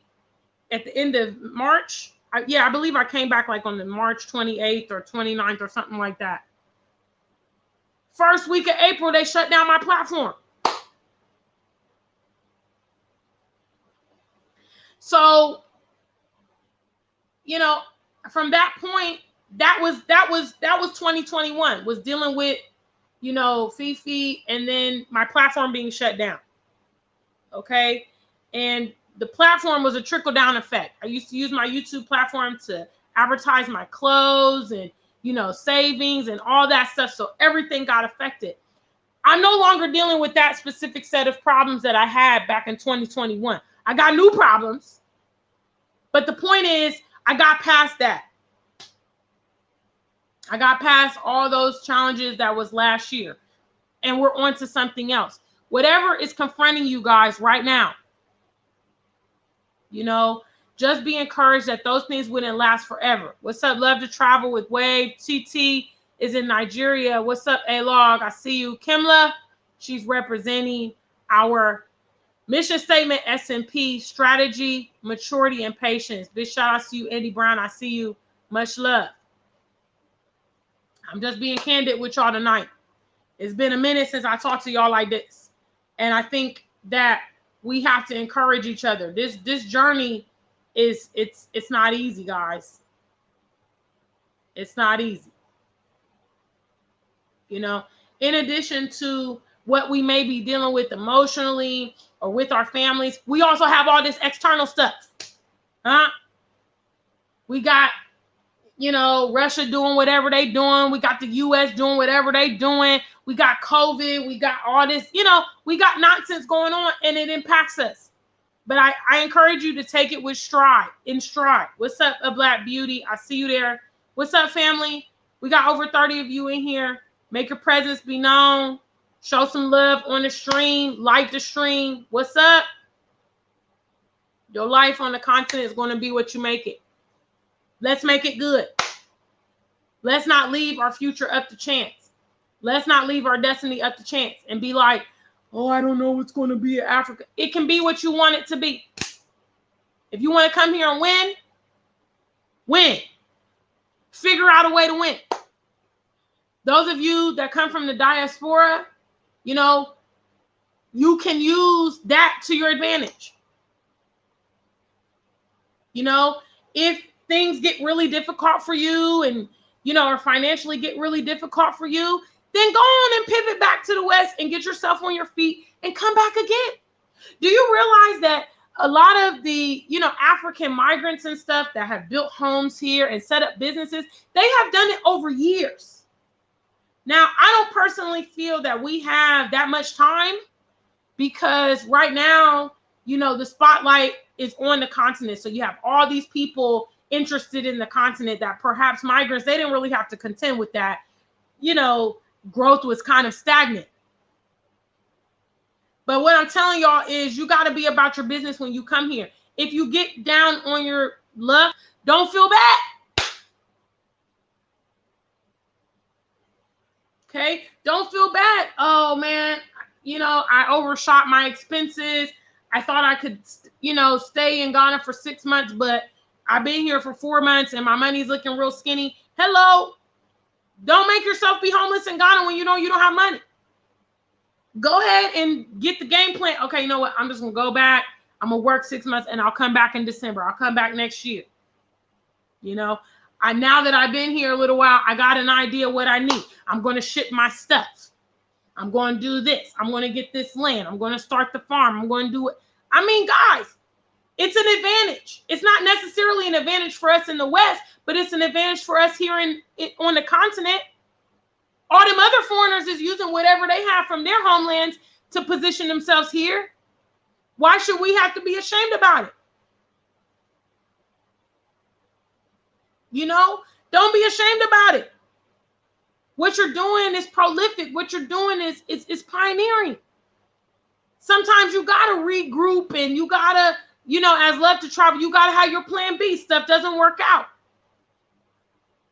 at the end of March, I believe I came back like on the March 28th or 29th or something like that. First week of April, they shut down my platform. So, you know, from that point, that was 2021, was dealing with, you know, Fifi and then my platform being shut down. Okay. And the platform was a trickle down effect. I used to use my YouTube platform to advertise my clothes and, you know, savings and all that stuff. So everything got affected. I'm no longer dealing with that specific set of problems that I had back in 2021. I got new problems. But the point is, I got past that. I got past all those challenges that was last year. And we're on to something else. Whatever is confronting you guys right now, you know, just be encouraged that those things wouldn't last forever. What's up? Love to travel with Wave. TT is in Nigeria. What's up, A-Log? I see you. Kimla, she's representing our mission statement, SMP, strategy, maturity, and patience. Big shout out to you, Andy Brown. I see you. Much love. I'm just being candid with y'all tonight. It's been a minute since I talked to y'all like this. And I think that we have to encourage each other. This journey is, it's not easy, guys. It's not easy. You know, in addition to what we may be dealing with emotionally or with our families, we also have all this external stuff. We got, you know, Russia doing whatever they doing. We got the US doing whatever they doing. We got COVID. We got all this, you know, we got nonsense going on and it impacts us. But I encourage you to take it with stride, in stride. What's up, A Black Beauty? I see you there. What's up, family? We got over 30 of you in here. Make your presence be known. Show some love on the stream. Like the stream. What's up? Your life on the continent is going to be what you make it. Let's make it good. Let's not leave our future up to chance. Let's not leave our destiny up to chance and be like, oh, I don't know what's going to be in Africa. It can be what you want it to be. If you want to come here and win, win. Figure out a way to win. Those of you that come from the diaspora, you know, you can use that to your advantage. You know, if things get really difficult for you and, you know, or financially get really difficult for you, then go on and pivot back to the West and get yourself on your feet and come back again. Do you realize that a lot of the, you know, African migrants and stuff that have built homes here and set up businesses, they have done it over years. Now, I don't personally feel that we have that much time because right now, you know, the spotlight is on the continent. So you have all these people interested in the continent that perhaps migrants, they didn't really have to contend with that. You know, growth was kind of stagnant. But what I'm telling y'all is you got to be about your business when you come here. If you get down on your luck, don't feel bad. Okay? Don't feel bad. Oh, man, you know, I overshot my expenses. I thought I could, you know, stay in Ghana for 6 months, but I've been here for 4 months and my money's looking real skinny. Hello. Don't make yourself be homeless in Ghana when you know you don't have money. Go ahead and get the game plan. Okay, you know what? I'm just going to go back. I'm going to work 6 months and I'll come back in December. I'll come back next year. You know, now that I've been here a little while, I got an idea what I need. I'm going to ship my stuff. I'm going to do this. I'm going to get this land. I'm going to start the farm. I'm going to do it. I mean, guys, it's an advantage. It's not necessarily an advantage for us in the West, but it's an advantage for us here on the continent. All them other foreigners is using whatever they have from their homelands to position themselves here. Why should we have to be ashamed about it? You know, don't be ashamed about it. What you're doing is prolific. What you're doing is pioneering. Sometimes you got to regroup and you got to, you know, as love to travel, you got to have your plan B. Stuff doesn't work out.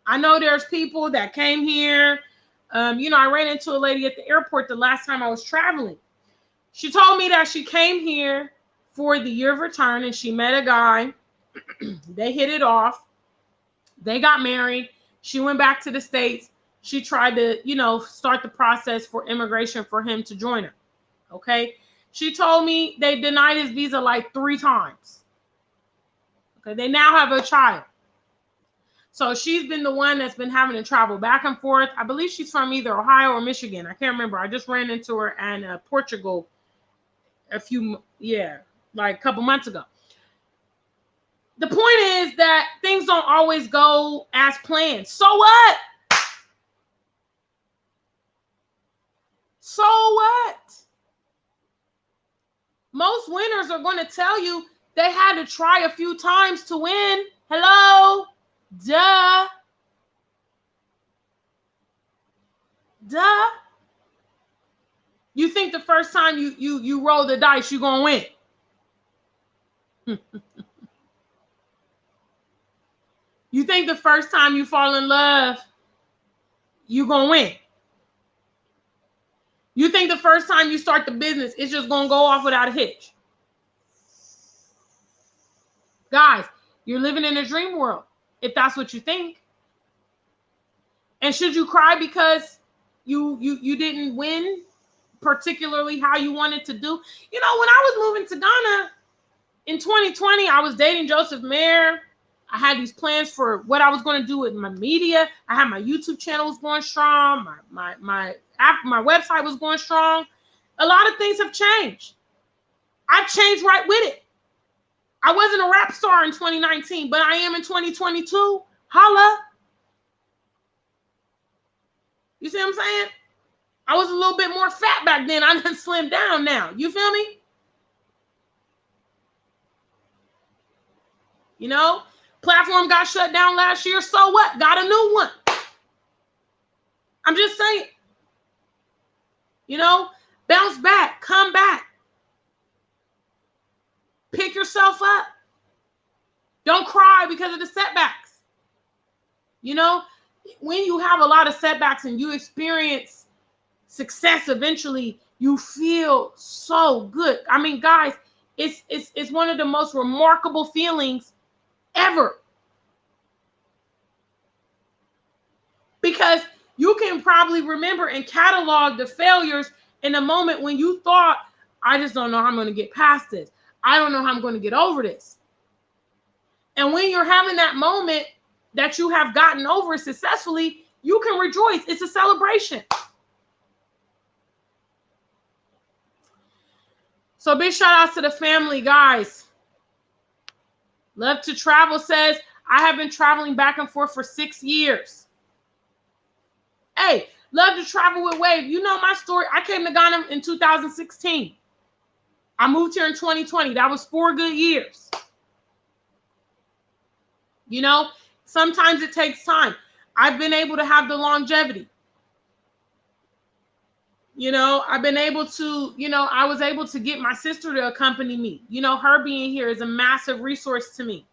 I know there's people that came here. You know, I ran into a lady at the airport the last time I was traveling. She told me that she came here for the year of return and she met a guy. They hit it off. They got married. She went back to the States. She tried to, you know, start the process for immigration for him to join her. Okay. She told me they denied his visa like 3 times. Okay. They now have a child. So she's been the one that's been having to travel back and forth. I believe she's from either Ohio or Michigan. I can't remember. I just ran into her in Portugal like a couple months ago. The point is that things don't always go as planned. So what? So what? Most winners are going to tell you they had to try a few times to win. Hello? Duh. You think the first time you roll the dice, you're going to win. You think the first time you fall in love, you're going to win. You think the first time you start the business, it's just going to go off without a hitch. Guys, you're living in a dream world, if that's what you think. And should you cry because you didn't win, particularly how you wanted to do? You know, when I was moving to Ghana in 2020, I was dating Joseph Mayer. I had these plans for what I was going to do with my media. I had my YouTube channel was going strong. My website was going strong. A lot of things have changed. I've changed right with it. I wasn't a rap star in 2019, but I am in 2022. Holla. You see what I'm saying? I was a little bit more fat back then. I done slimmed down now. You feel me? You know, platform got shut down last year. So what? Got a new one. I'm just saying. You know, bounce back, come back. Pick yourself up. Don't cry because of the setbacks. You know, when you have a lot of setbacks and you experience success eventually, you feel so good. I mean, guys, it's one of the most remarkable feelings ever. Because you can probably remember and catalog the failures in the moment when you thought, I just don't know how I'm going to get past this. I don't know how I'm going to get over this. And when you're having that moment that you have gotten over successfully, you can rejoice. It's a celebration. So big shout outs to the family, guys. Love to Travel says, I have been traveling back and forth for 6 years. Hey, love to travel with Wave. You know my story. I came to Ghana in 2016. I moved here in 2020. That was 4 good years. You know, sometimes it takes time. I've been able to have the longevity. You know, I've been able to, you know, I was able to get my sister to accompany me. You know, her being here is a massive resource to me.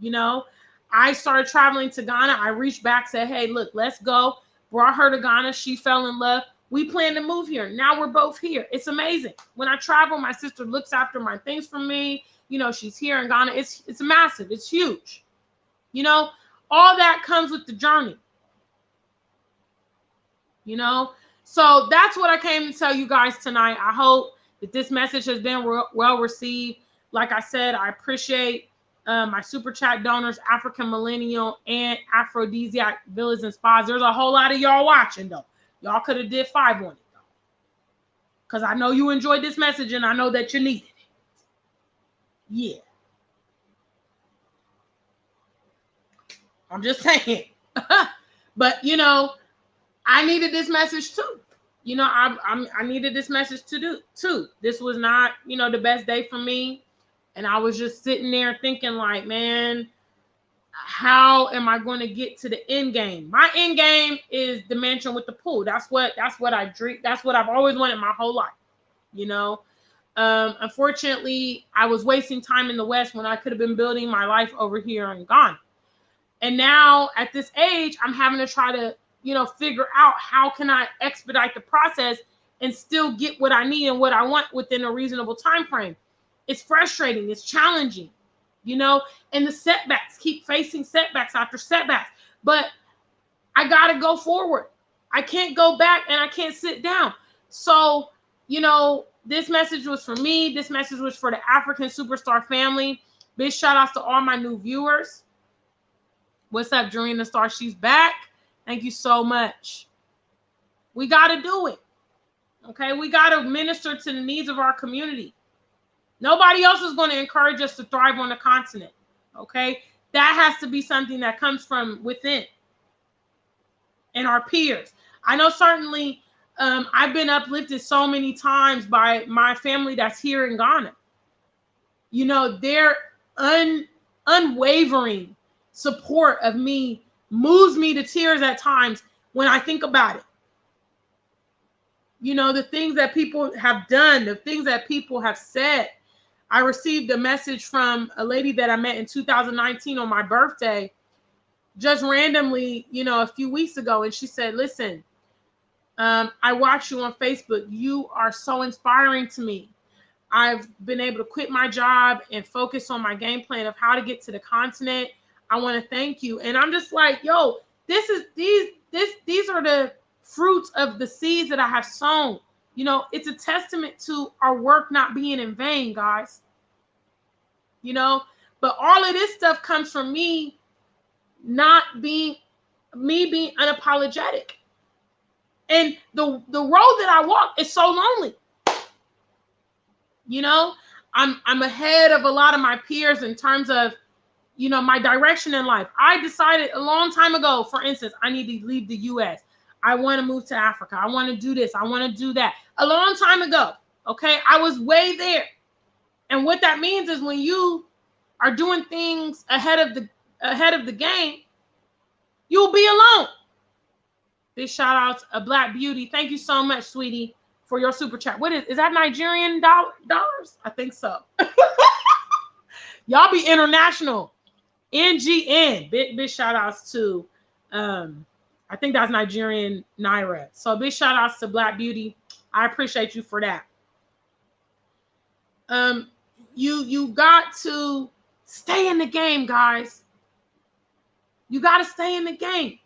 You know, I started traveling to Ghana. I reached back, said, hey, look, let's go. Brought her to Ghana. She fell in love. We plan to move here. Now we're both here. It's amazing. When I travel, my sister looks after my things for me. You know, she's here in Ghana. It's massive. It's huge. You know, all that comes with the journey. You know, so that's what I came to tell you guys tonight. I hope that this message has been well received. Like I said, I appreciate my super chat donors, African Millennial and Aphrodisiac Villas and Spas. There's a whole lot of y'all watching though. Y'all could have did 5 on it though, because I know you enjoyed this message and I know that you needed it. Yeah, I'm just saying. But you know, I needed this message too. You know, I needed this message to do too. This was not, you know, the best day for me. And I was just sitting there thinking like, man, how am I going to get to the end game? My end game is the mansion with the pool. That's what I dream. That's what I've always wanted my whole life. You know, unfortunately, I was wasting time in the West when I could have been building my life over here in Ghana. And now at this age, I'm having to try to, you know, figure out how can I expedite the process and still get what I need and what I want within a reasonable time frame. It's frustrating. It's challenging, you know, and the setbacks, keep facing setbacks after setbacks. But I got to go forward. I can't go back and I can't sit down. So, you know, this message was for me. This message was for the African Superstar family. Big shout outs to all my new viewers. What's up, Doreen the Star? She's back. Thank you so much. We got to do it. Okay, we got to minister to the needs of our community. Nobody else is going to encourage us to thrive on the continent. Okay, that has to be something that comes from within and our peers. I know certainly I've been uplifted so many times by my family that's here in Ghana. You know, their unwavering support of me moves me to tears at times when I think about it. You know, the things that people have done, the things that people have said. I received a message from a lady that I met in 2019 on my birthday, just randomly, you know, a few weeks ago. And she said, listen, I watch you on Facebook. You are so inspiring to me. I've been able to quit my job and focus on my game plan of how to get to the continent. I want to thank you. And I'm just like, yo, these are the fruits of the seeds that I have sown. You know, it's a testament to our work not being in vain, guys. You know, but all of this stuff comes from me being unapologetic. And the road that I walk is so lonely. You know, I'm ahead of a lot of my peers in terms of, you know, my direction in life. I decided a long time ago, for instance, I need to leave the US. I want to move to Africa. I want to do this. I want to do that. A long time ago. Okay. I was way there. And what that means is when you are doing things ahead of the game, you'll be alone. Big shout out to Black Beauty. Thank you so much, sweetie, for your super chat. What is that Nigerian dollars? I think so. Y'all be international. NGN. Big shout outs to I think that's Nigerian Naira. So big shout outs to Black Beauty. I appreciate you for that. You got to stay in the game, guys. You got to stay in the game.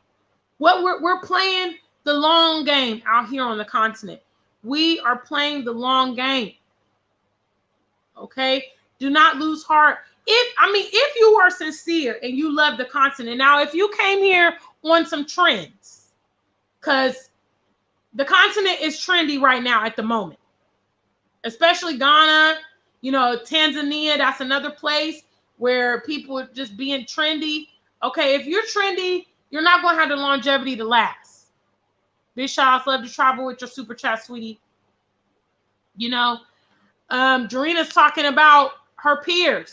What we're playing the long game out here on the continent. We are playing the long game. Okay? Do not lose heart. If you are sincere and you love the continent. Now, if you came here on some trends, because the continent is trendy right now at the moment, especially Ghana, Tanzania, that's another place where people are just being trendy. Okay, if you're trendy, you're not going to have the longevity to last. Big shout outs, love to travel with your super chat, sweetie. Jarina's talking about her peers.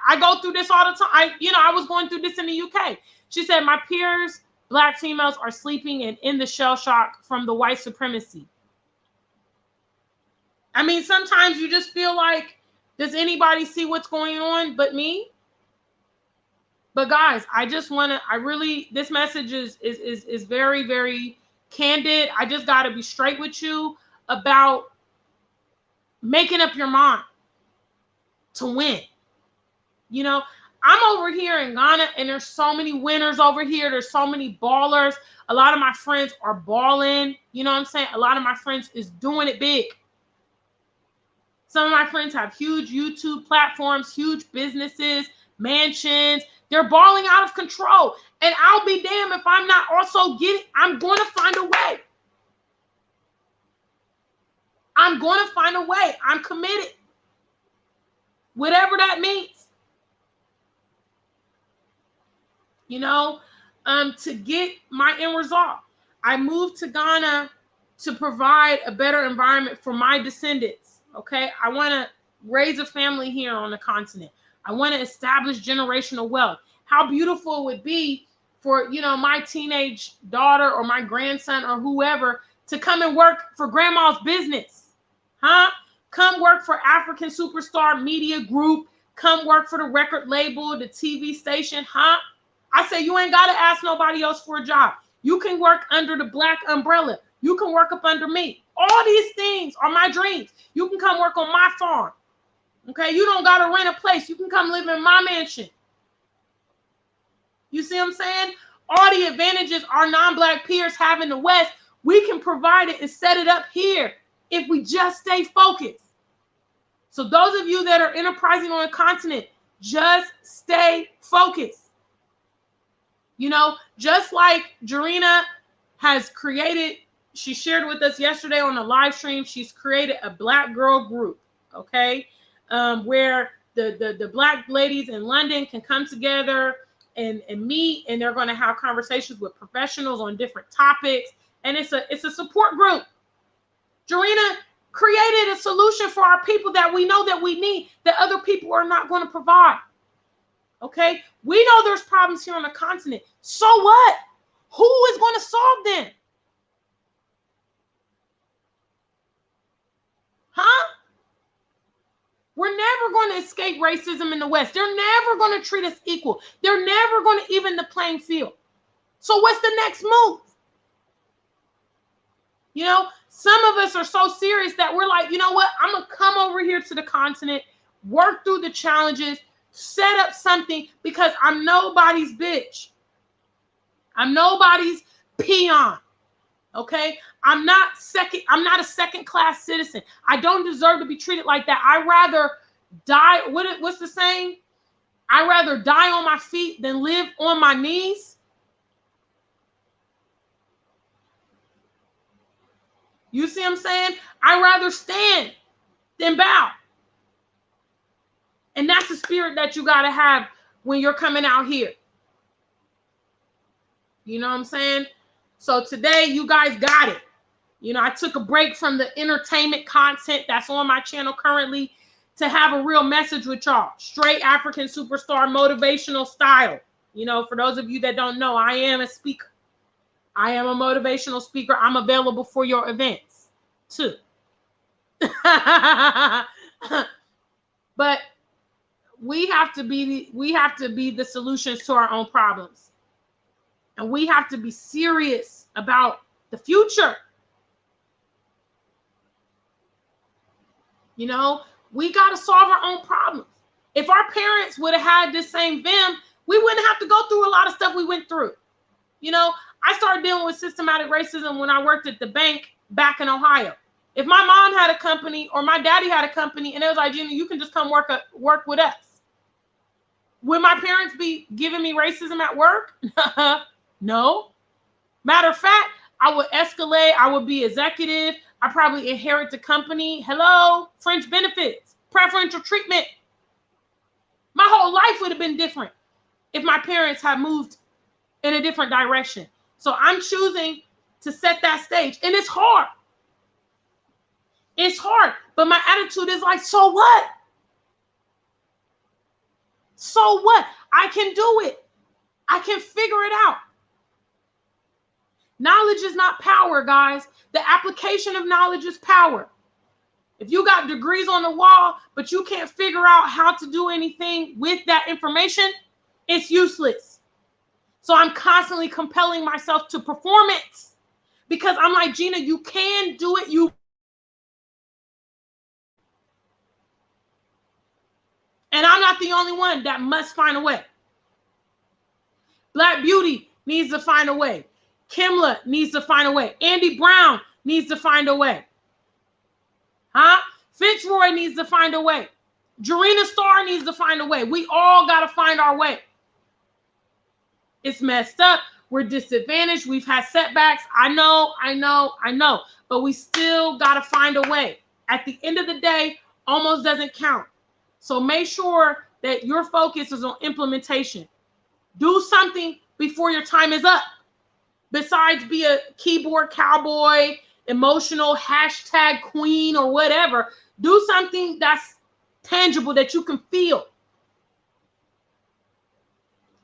I go through this all the time. I was going through this in the UK. She said, my peers, Black females, are sleeping and in the shell shock from the white supremacy. Sometimes you just feel like, does anybody see what's going on but me? But guys, this message is very, very candid. I just got to be straight with you about making up your mind to win. I'm over here in Ghana and there's so many winners over here. There's so many ballers. A lot of my friends are balling. You know what I'm saying? A lot of my friends is doing it big. Some of my friends have huge YouTube platforms, huge businesses, mansions. They're balling out of control. And I'll be damned if I'm not also I'm going to find a way. I'm going to find a way. I'm committed. Whatever that means. To get my end result. I moved to Ghana to provide a better environment for my descendants. Okay. I want to raise a family here on the continent. I want to establish generational wealth. How beautiful it would be for, my teenage daughter or my grandson or whoever to come and work for grandma's business. Huh? Come work for African Superstar Media Group. Come work for the record label, the TV station. Huh? I say you ain't got to ask nobody else for a job. You can work under the Black umbrella. You can work up under me. All these things are my dreams. You can come work on my farm. Okay? You don't got to rent a place. You can come live in my mansion. You see what I'm saying? All the advantages our non-Black peers have in the West, we can provide it and set it up here if we just stay focused. So those of you that are enterprising on the continent, just stay focused. Just like Jarina has created, she shared with us yesterday on the live stream, she's created a Black girl group, okay, where the Black ladies in London can come together and meet, and they're going to have conversations with professionals on different topics, and it's a support group. Jarina created a solution for our people that we know that we need, that other people are not going to provide. Okay, we know there's problems here on the continent. So what? Who is going to solve them? Huh? We're never going to escape racism in the West. They're never going to treat us equal. They're never going to even the playing field. So what's the next move? Some of us are so serious that we're like, you know what? I'm going to come over here to the continent, work through the challenges, set up something, because I'm nobody's bitch. I'm nobody's peon. Okay? I'm not a second-class citizen. I don't deserve to be treated like that. I'd rather die. What's the saying? I'd rather die on my feet than live on my knees. You see what I'm saying? I'd rather stand than bow. And that's the spirit that you got to have when you're coming out here. You know what I'm saying? So today, you guys got it. I took a break from the entertainment content that's on my channel currently to have a real message with y'all. Straight African Superstar motivational style. For those of you that don't know, I am a speaker. I am a motivational speaker. I'm available for your events too. But we have to be the solutions to our own problems. And we have to be serious about the future. You know, we got to solve our own problems. If our parents would have had this same vim, we wouldn't have to go through a lot of stuff we went through. You know, I started dealing with systematic racism when I worked at the bank back in Ohio. If my mom had a company or my daddy had a company and it was like, Gina, you can just come work with us, would my parents be giving me racism at work? No. Matter of fact, I would escalate. I would be executive. I probably inherit the company. Hello, fringe benefits, preferential treatment. My whole life would have been different if my parents had moved in a different direction. So I'm choosing to set that stage. And it's hard. It's hard. But my attitude is like, so what? So what? I can do it. I can figure it out. Knowledge is not power, guys. The application of knowledge is power. If you got degrees on the wall, but you can't figure out how to do anything with that information, it's useless. So I'm constantly compelling myself to performance because I'm like, Gina, you can do it. And I'm not the only one that must find a way. Black Beauty needs to find a way. Kimla needs to find a way. Andy Brown needs to find a way. Fitzroy needs to find a way. Jarena Starr needs to find a way. We all got to find our way. It's messed up. We're disadvantaged. We've had setbacks. I know. But we still got to find a way. At the end of the day, almost doesn't count. So make sure that your focus is on implementation. Do something before your time is up. Besides be a keyboard cowboy, emotional hashtag queen or whatever, do something that's tangible that you can feel.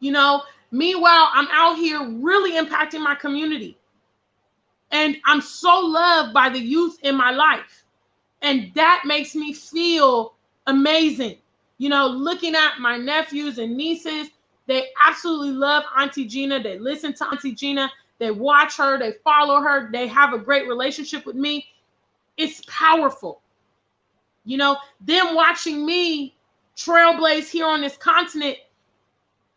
You know, meanwhile, I'm out here really impacting my community. And I'm so loved by the youth in my life. And that makes me feel amazing. You know, looking at my nephews and nieces, they absolutely love Auntie Gina. They listen to Auntie Gina. They watch her, they follow her, they have a great relationship with me. It's powerful. You know, them watching me trailblaze here on this continent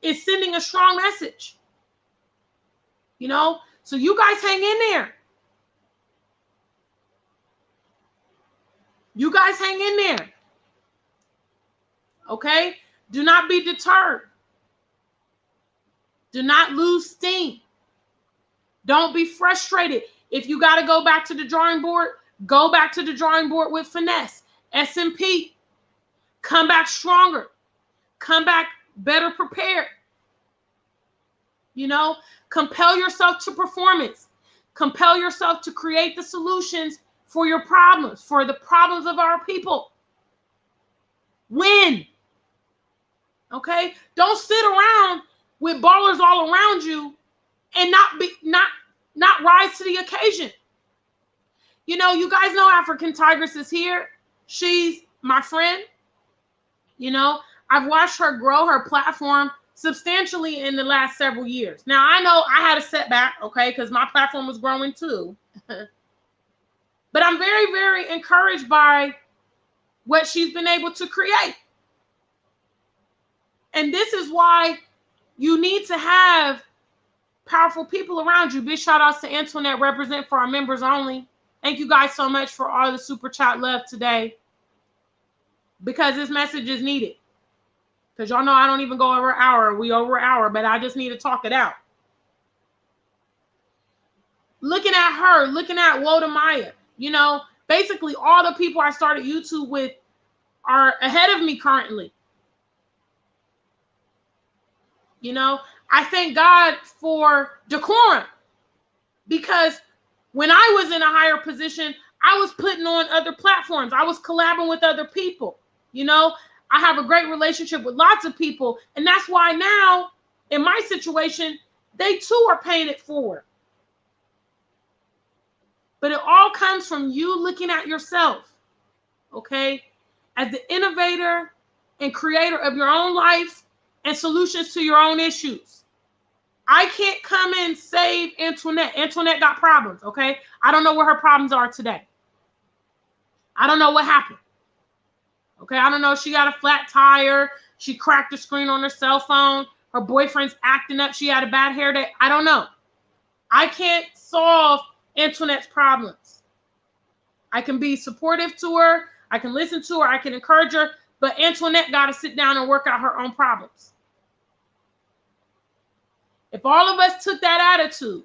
is sending a strong message. You know, so you guys hang in there. You guys hang in there. Okay? Do not be deterred. Do not lose steam. Don't be frustrated. If you got to go back to the drawing board, go back to the drawing board with finesse. SMP. Come back stronger. Come back better prepared. You know, compel yourself to performance. Compel yourself to create the solutions for your problems, for the problems of our people. Win. Okay? Don't sit around with ballers all around you and not rise to the occasion. You know, you guys know African Tigress is here. She's my friend. You know, I've watched her grow her platform substantially in the last several years. Now, I know I had a setback, okay, because my platform was growing too. But I'm very, very encouraged by what she's been able to create. And this is why you need to have powerful people around you. Big shout outs to Antoinette, represent for our members only. Thank you guys so much for all the super chat love today, because this message is needed. Because y'all know I don't even go over an hour. We over an hour, but I just need to talk it out. Looking at her, looking at Woda Maya, you know, basically all the people I started YouTube with are ahead of me currently. You know, I thank God for decorum, because when I was in a higher position, I was putting on other platforms. I was collabing with other people. You know, I have a great relationship with lots of people. And that's why now in my situation, they too are paying it forward. But it all comes from you looking at yourself, okay? As the innovator and creator of your own life and solutions to your own issues. I can't come and save Antoinette. Antoinette got problems, okay? I don't know where her problems are today. I don't know what happened. Okay, I don't know. She got a flat tire. She cracked the screen on her cell phone. Her boyfriend's acting up. She had a bad hair day. I don't know. I can't solve Antoinette's problems. I can be supportive to her. I can listen to her. I can encourage her. But Antoinette got to sit down and work out her own problems. If all of us took that attitude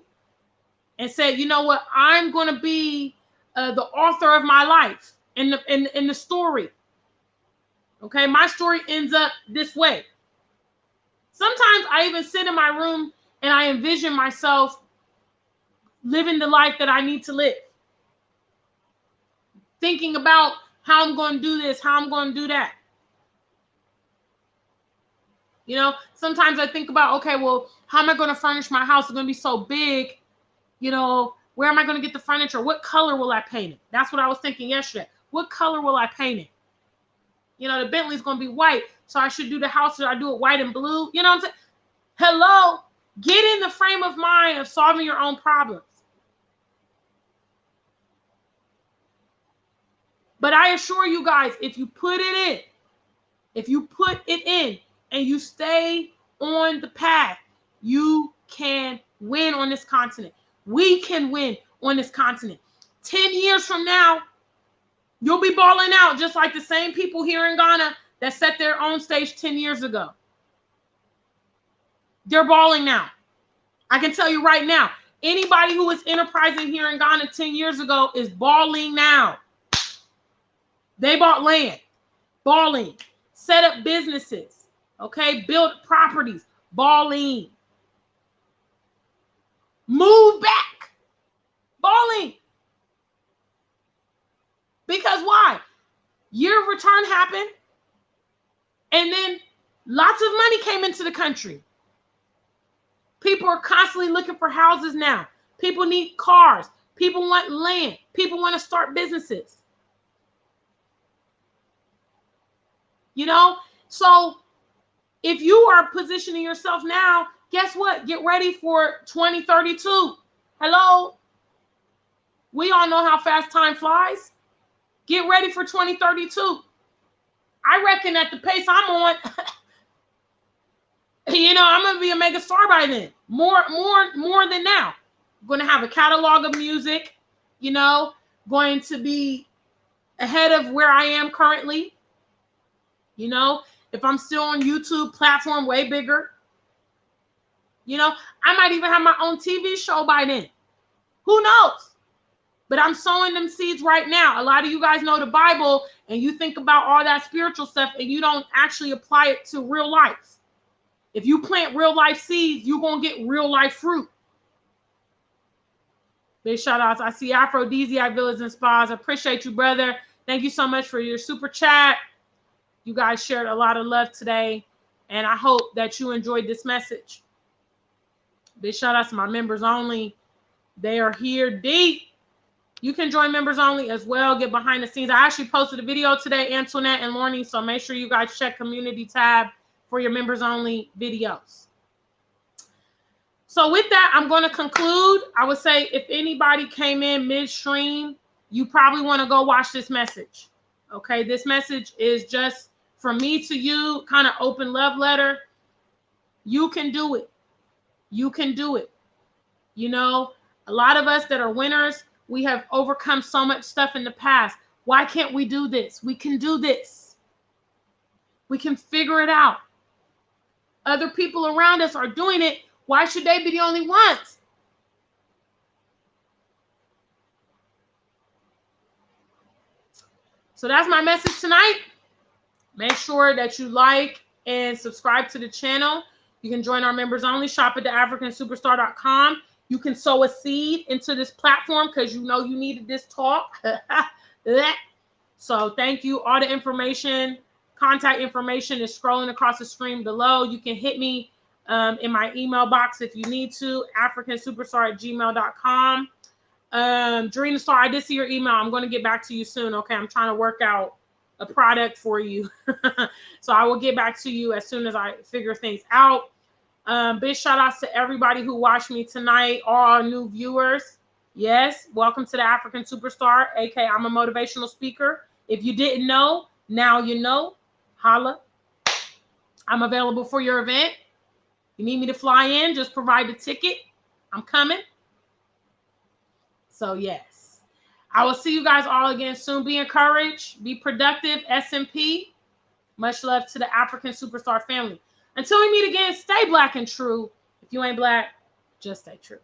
and said, you know what, I'm going to be the author of my life in the story. Okay, my story ends up this way. Sometimes I even sit in my room and I envision myself living the life that I need to live. Thinking about how I'm going to do this, how I'm going to do that. You know, sometimes I think about, okay, well, how am I going to furnish my house? It's going to be so big. You know, where am I going to get the furniture? What color will I paint it? That's what I was thinking yesterday. What color will I paint it? You know, the Bentley's going to be white. So I should do the house, should I do it white and blue? You know what I'm saying? Hello, get in the frame of mind of solving your own problems. But I assure you guys, if you put it in and you stay on the path, you can win on this continent. We can win on this continent. 10 years from now, you'll be balling out just like the same people here in Ghana that set their own stage 10 years ago. They're balling now. I can tell you right now, anybody who was enterprising here in Ghana 10 years ago is balling now. They bought land, balling, set up businesses, okay, built properties, balling. Move back, balling. Because why? Year of return happened, and then lots of money came into the country. People are constantly looking for houses now. People need cars. People want land. People want to start businesses. You know, so if you are positioning yourself now, guess what? Get ready for 2032. Hello? We all know how fast time flies. Get ready for 2032. I reckon at the pace I'm on, you know, I'm going to be a mega star by then. More than now. I'm going to have a catalog of music, you know, going to be ahead of where I am currently. You know, if I'm still on YouTube, platform way bigger. You know, I might even have my own TV show by then. Who knows? But I'm sowing them seeds right now. A lot of you guys know the Bible and you think about all that spiritual stuff and you don't actually apply it to real life. If you plant real life seeds, you're going to get real life fruit. Big shout outs. I see Aphrodisiac Villas and Spas. I appreciate you, brother. Thank you so much for your super chat. You guys shared a lot of love today, and I hope that you enjoyed this message. Big shout out to my members only. They are here deep. You can join members only as well. Get behind the scenes. I actually posted a video today, Antoinette and Lorne, so make sure you guys check community tab for your members only videos. So with that, I'm going to conclude. I would say if anybody came in midstream, you probably want to go watch this message. Okay, this message is just from me to you, kind of open love letter. You can do it. You can do it. You know, a lot of us that are winners, we have overcome so much stuff in the past. Why can't we do this? We can do this. We can figure it out. Other people around us are doing it. Why should they be the only ones? So that's my message tonight. Make sure that you like and subscribe to the channel. You can join our members only. Shop at theafricansuperstar.com. You can sow a seed into this platform because you know you needed this talk. So thank you. All the information, contact information is scrolling across the screen below. You can hit me in my email box if you need to, africansuperstar@gmail.com. Dream the Star, I did see your email. I'm going to get back to you soon. Okay, I'm trying to work out a product for you. So I will get back to you as soon as I figure things out. Big shout outs to everybody who watched me tonight, all our new viewers. Yes, welcome to the African Superstar, aka I'm a motivational speaker. If you didn't know, now you know. Holla. I'm available for your event. You need me to fly in, just provide the ticket. I'm coming. So yes, I will see you guys all again soon. Be encouraged, be productive, SMP. Much love to the African Superstar family. Until we meet again, stay black and true. If you ain't black, just stay true.